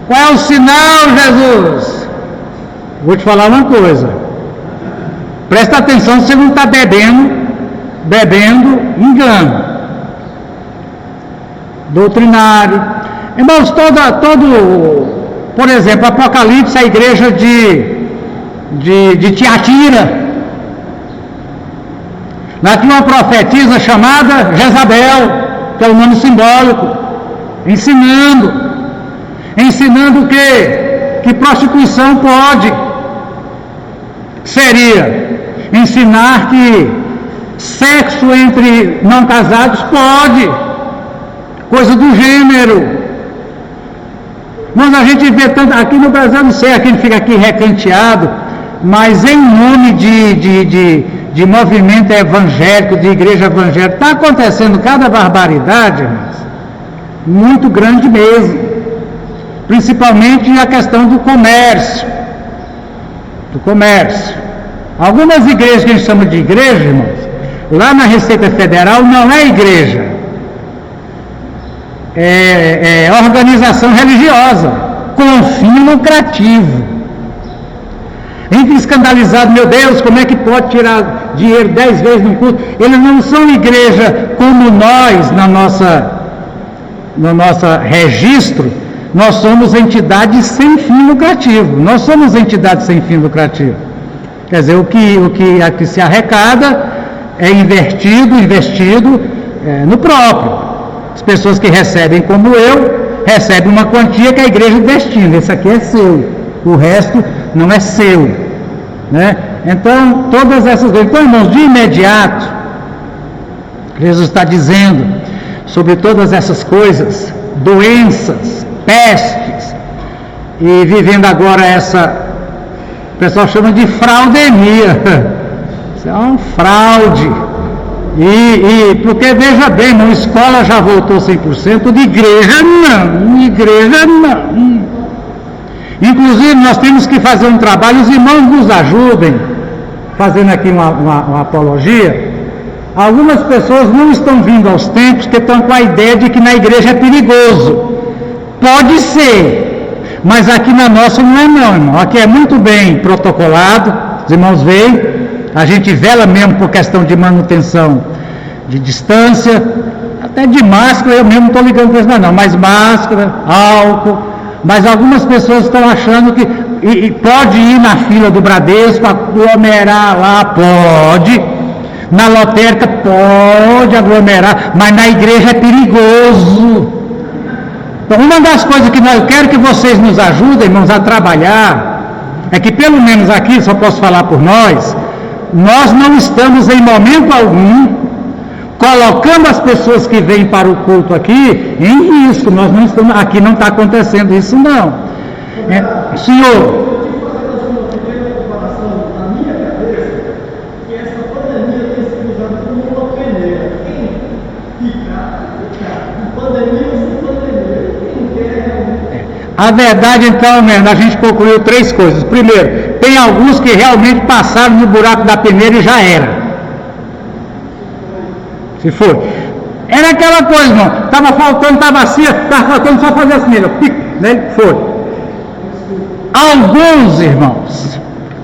Qual é o sinal, Jesus? Vou te falar uma coisa. Presta atenção se você não está bebendo engano doutrinário. Irmãos, por exemplo, Apocalipse, a igreja de Tiatira. Lá tinha uma profetisa chamada Jezabel, que é o nome simbólico, ensinando o quê? Que prostituição pode. Seria ensinar que sexo entre não casados pode, coisa do gênero. Mas a gente vê tanto, aqui no Brasil, não sei, aqui fica aqui recanteado, mas em nome de movimento evangélico, de igreja evangélica, está acontecendo cada barbaridade, irmãos, muito grande mesmo, principalmente a questão do comércio. Algumas igrejas que a gente chama de igreja, irmãos, lá na Receita Federal não é igreja, é organização religiosa, com fim lucrativo. A gente escandalizado, meu Deus, como é que pode tirar dinheiro 10 vezes no culto? Eles não são igreja como nós, no nosso registro, nós somos entidades sem fim lucrativo. Quer dizer, o que aqui se arrecada é investido no próprio. As pessoas que recebem, como eu, recebem uma quantia que a igreja destina. Esse aqui é seu, o resto não é seu, né? Então, todas essas coisas. Então, irmãos, de imediato, Jesus está dizendo sobre todas essas coisas, doenças, pestes, e vivendo agora o pessoal chama de fraudemia. Isso é uma fraude. Porque, veja bem, a escola já voltou 100%, de igreja não. Inclusive, nós temos que fazer um trabalho, os irmãos nos ajudem, fazendo aqui uma apologia. Algumas pessoas não estão vindo aos templos porque estão com a ideia de que na igreja é perigoso. Pode ser, mas aqui na nossa não é não, irmão. Aqui é muito bem protocolado, os irmãos veem. A gente vela mesmo por questão de manutenção de distância, até de máscara, eu mesmo não estou ligando para isso não, mas máscara, álcool, mas algumas pessoas estão achando que e pode ir na fila do Bradesco, aglomerar lá, pode. Na lotérica pode aglomerar, mas na igreja é perigoso. Então, uma das coisas que eu quero que vocês nos ajudem, irmãos, a trabalhar, é que pelo menos aqui, só posso falar por nós não estamos em momento algum colocando as pessoas que vêm para o culto aqui em risco. Nós não estamos, aqui não está acontecendo isso não. Senhor, a verdade, então, a gente concluiu 3 coisas. Primeiro, tem alguns que realmente passaram no buraco da peneira e já era. Se foi. Era aquela coisa, irmão. Estava faltando, estava assim, estava faltando só fazer assim, né? Foi. Alguns, irmãos,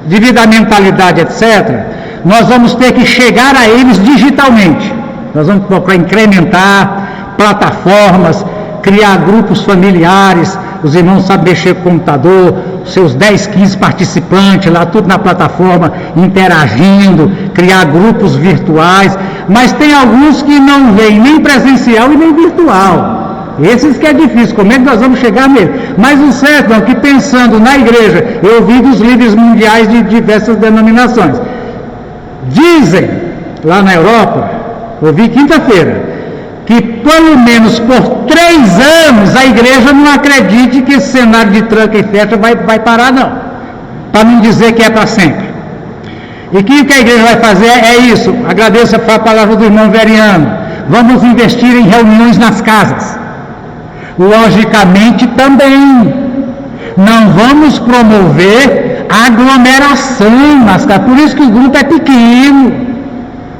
devido à mentalidade, etc., nós vamos ter que chegar a eles digitalmente. Nós vamos procurar incrementar plataformas, criar grupos familiares. Os irmãos sabem mexer com o computador, seus 10, 15 participantes lá, tudo na plataforma, interagindo, criar grupos virtuais, mas tem alguns que não vêm nem presencial e nem virtual. Esses que é difícil, como é que nós vamos chegar nele? Mas o certo é que pensando na igreja, eu ouvi dos líderes mundiais de diversas denominações, dizem, lá na Europa, ouvi quinta-feira, que pelo menos por 3 anos a igreja não acredite que esse cenário de tranca e fecha vai parar não, para não dizer que é para sempre. E o que a igreja vai fazer é isso. Agradeço a palavra do irmão Veriano. Vamos investir em reuniões nas casas. Logicamente também não vamos promover aglomeração nas casas, por isso que o grupo é pequeno.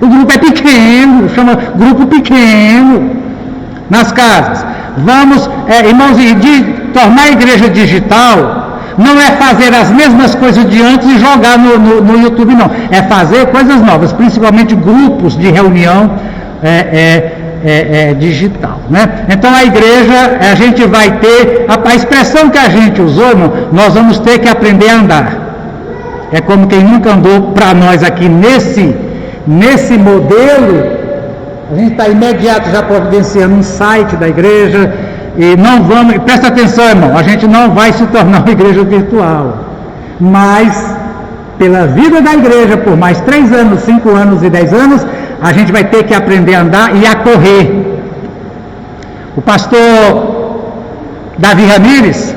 O grupo é pequeno, chama grupo pequeno nas casas. Vamos, irmãos, de tornar a igreja digital não é fazer as mesmas coisas de antes e jogar no YouTube, não. É fazer coisas novas, principalmente grupos de reunião digital, né? Então a igreja, a gente vai ter, a expressão que a gente usou, irmão, nós vamos ter que aprender a andar. É como quem nunca andou para nós aqui nesse modelo, a gente está imediato já providenciando um site da igreja, e não vamos, presta atenção, irmão, a gente não vai se tornar uma igreja virtual, mas pela vida da igreja, por mais 3 anos, 5 anos e 10 anos, a gente vai ter que aprender a andar e a correr. O pastor Davi Ramírez,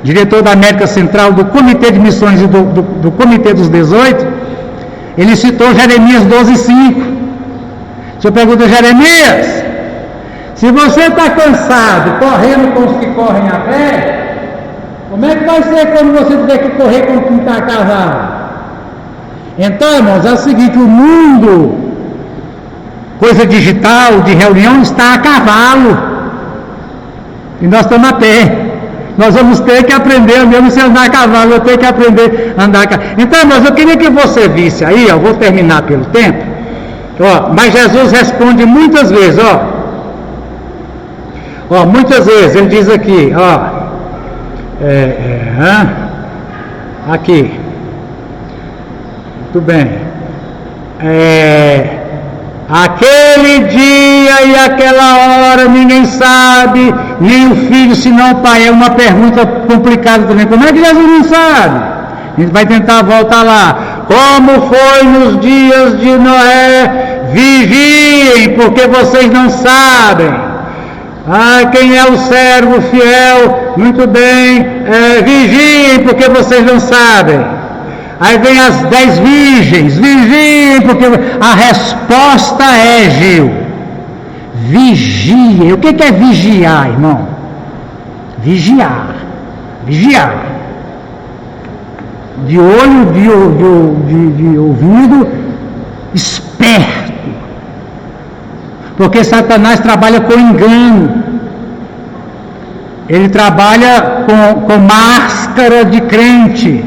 diretor da América Central do Comitê de Missões e do Comitê dos 18, ele citou Jeremias 12:5. Se eu pergunto, Jeremias, se você está cansado, correndo com os que correm a pé, como é que vai ser quando você tiver que correr com quem está a cavalo? Então, irmãos, é o seguinte, o mundo, coisa digital, de reunião, está a cavalo. E nós estamos a pé. Nós vamos ter que aprender, mesmo se andar a cavalo, eu tenho que aprender a andar a cavalo. Então, mas eu queria que você visse aí, eu vou terminar pelo tempo, mas Jesus responde muitas vezes, muitas vezes, ele diz aqui, aqui, muito bem, aquele dia e aquela hora ninguém sabe, nem o filho senão o pai. É uma pergunta complicada também. Como é que Jesus não sabe? A gente vai tentar voltar lá. Como foi nos dias de Noé? Vigiem, porque vocês não sabem. Quem é o servo fiel? Muito bem, vigiem, porque vocês não sabem. Aí vem as 10 virgens, vigiem, porque a resposta é, Gil, vigiem. O que é vigiar, irmão? Vigiar. De olho, de ouvido, esperto. Porque Satanás trabalha com engano. Ele trabalha com máscara de crente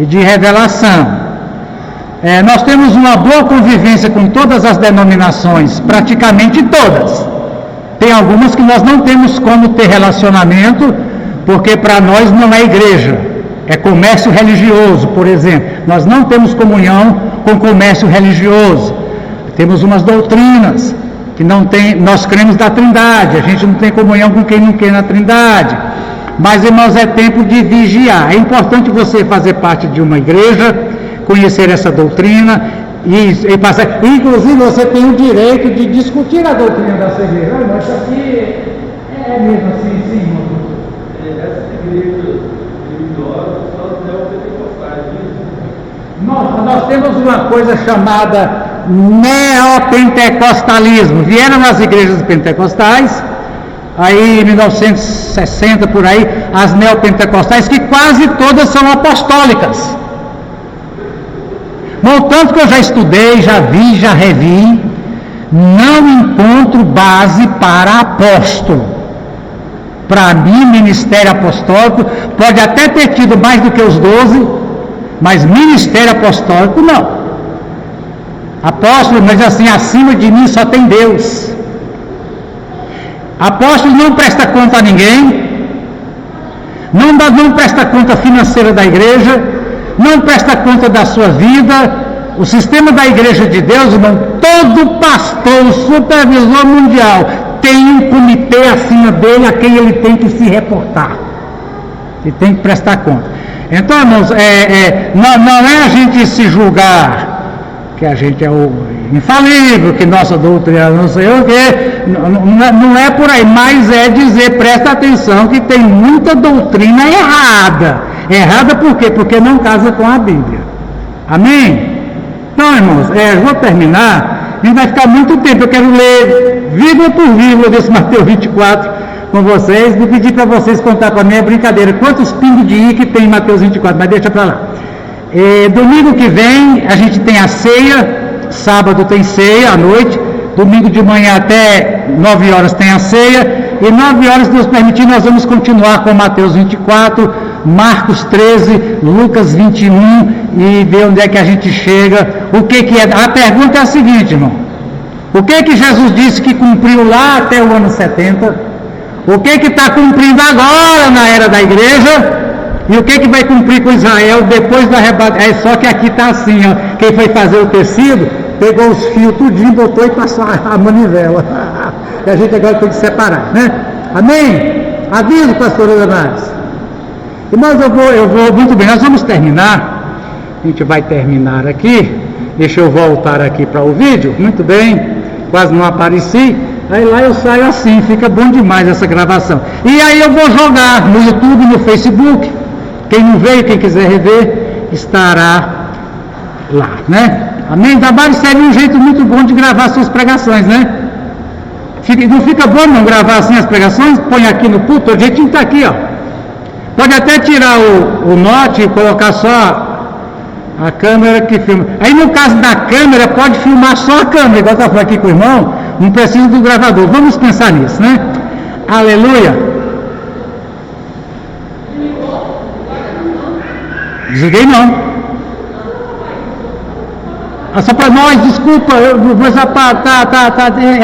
e de revelação. Nós temos uma boa convivência com todas as denominações, praticamente todas. Tem algumas que nós não temos como ter relacionamento, porque para nós não é igreja. É comércio religioso, por exemplo. Nós não temos comunhão com comércio religioso. Temos umas doutrinas que não tem, nós cremos na Trindade, a gente não tem comunhão com quem não crê na Trindade. Mas, irmãos, é tempo de vigiar. É importante você fazer parte de uma igreja, conhecer essa doutrina e passar. Inclusive, você tem o direito de discutir a doutrina da sua igreja. Olha, mas isso aqui é mesmo assim, sim, irmão. Essas igrejas religiosas são os neopentecostais. Nós temos uma coisa chamada neopentecostalismo. Vieram nas igrejas pentecostais, aí em 1960 por aí, as neopentecostais, que quase todas são apostólicas. Bom, tanto que eu já estudei, já vi, já revi, não encontro base para apóstolo. Para mim, ministério apostólico pode até ter tido mais do que os 12, mas ministério apostólico não. Apóstolo, mas assim, acima de mim só tem Deus. Apóstolo não presta conta a ninguém, não presta conta financeira da igreja, não presta conta da sua vida. O sistema da igreja de Deus, irmão, todo pastor, o supervisor mundial, tem um comitê acima dele a quem ele tem que se reportar. Ele tem que prestar conta. Então, irmãos, não é a gente se julgar que a gente é o infalível, que nossa doutrina não sei o quê, não é por aí, mas é dizer, presta atenção que tem muita doutrina errada. Errada por quê? Porque não casa com a Bíblia. Amém? Então, irmãos, vou terminar, e vai ficar muito tempo, eu quero ler vírgula por vírgula desse Mateus 24 com vocês, e pedir para vocês contar para mim, é brincadeira, quantos pingos de i que tem em Mateus 24, mas deixa para lá. Domingo que vem a gente tem a ceia, sábado tem ceia à noite, domingo de manhã até 9 horas tem a ceia, e 9 horas, Deus permitir, nós vamos continuar com Mateus 24, Marcos 13, Lucas 21 e ver onde é que a gente chega. O que é? A pergunta é a seguinte, irmão: o que Jesus disse que cumpriu lá até o ano 70? O que está cumprindo agora na era da igreja? E o que vai cumprir com Israel depois do arrebatamento? É só que aqui está assim, ó. Quem foi fazer o tecido, pegou os fios tudinho, botou e passou a manivela. E a gente agora tem que separar, né? Amém? Aviso, pastora Damares. Irmãos, eu vou, muito bem, nós vamos terminar. A gente vai terminar aqui. Deixa eu voltar aqui para o vídeo. Muito bem, quase não apareci. Aí lá eu saio assim, fica bom demais essa gravação. E aí eu vou jogar no YouTube, no Facebook. Quem não veio, quem quiser rever, estará lá, né? Amém? Damares seria um jeito muito bom de gravar suas pregações, né? Não fica bom não gravar assim as pregações? Põe aqui no púlpito, o jeitinho está aqui, ó. Pode até tirar o note e colocar só a câmera que filma. Aí no caso da câmera, pode filmar só a câmera, igual eu estava aqui com o irmão, não precisa do gravador. Vamos pensar nisso, né? Aleluia! Desliguei não. Só para nós, desculpa,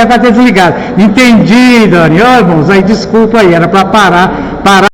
vai ter desligado. Entendi, Dani. Ó, irmãos, aí desculpa aí, era para parar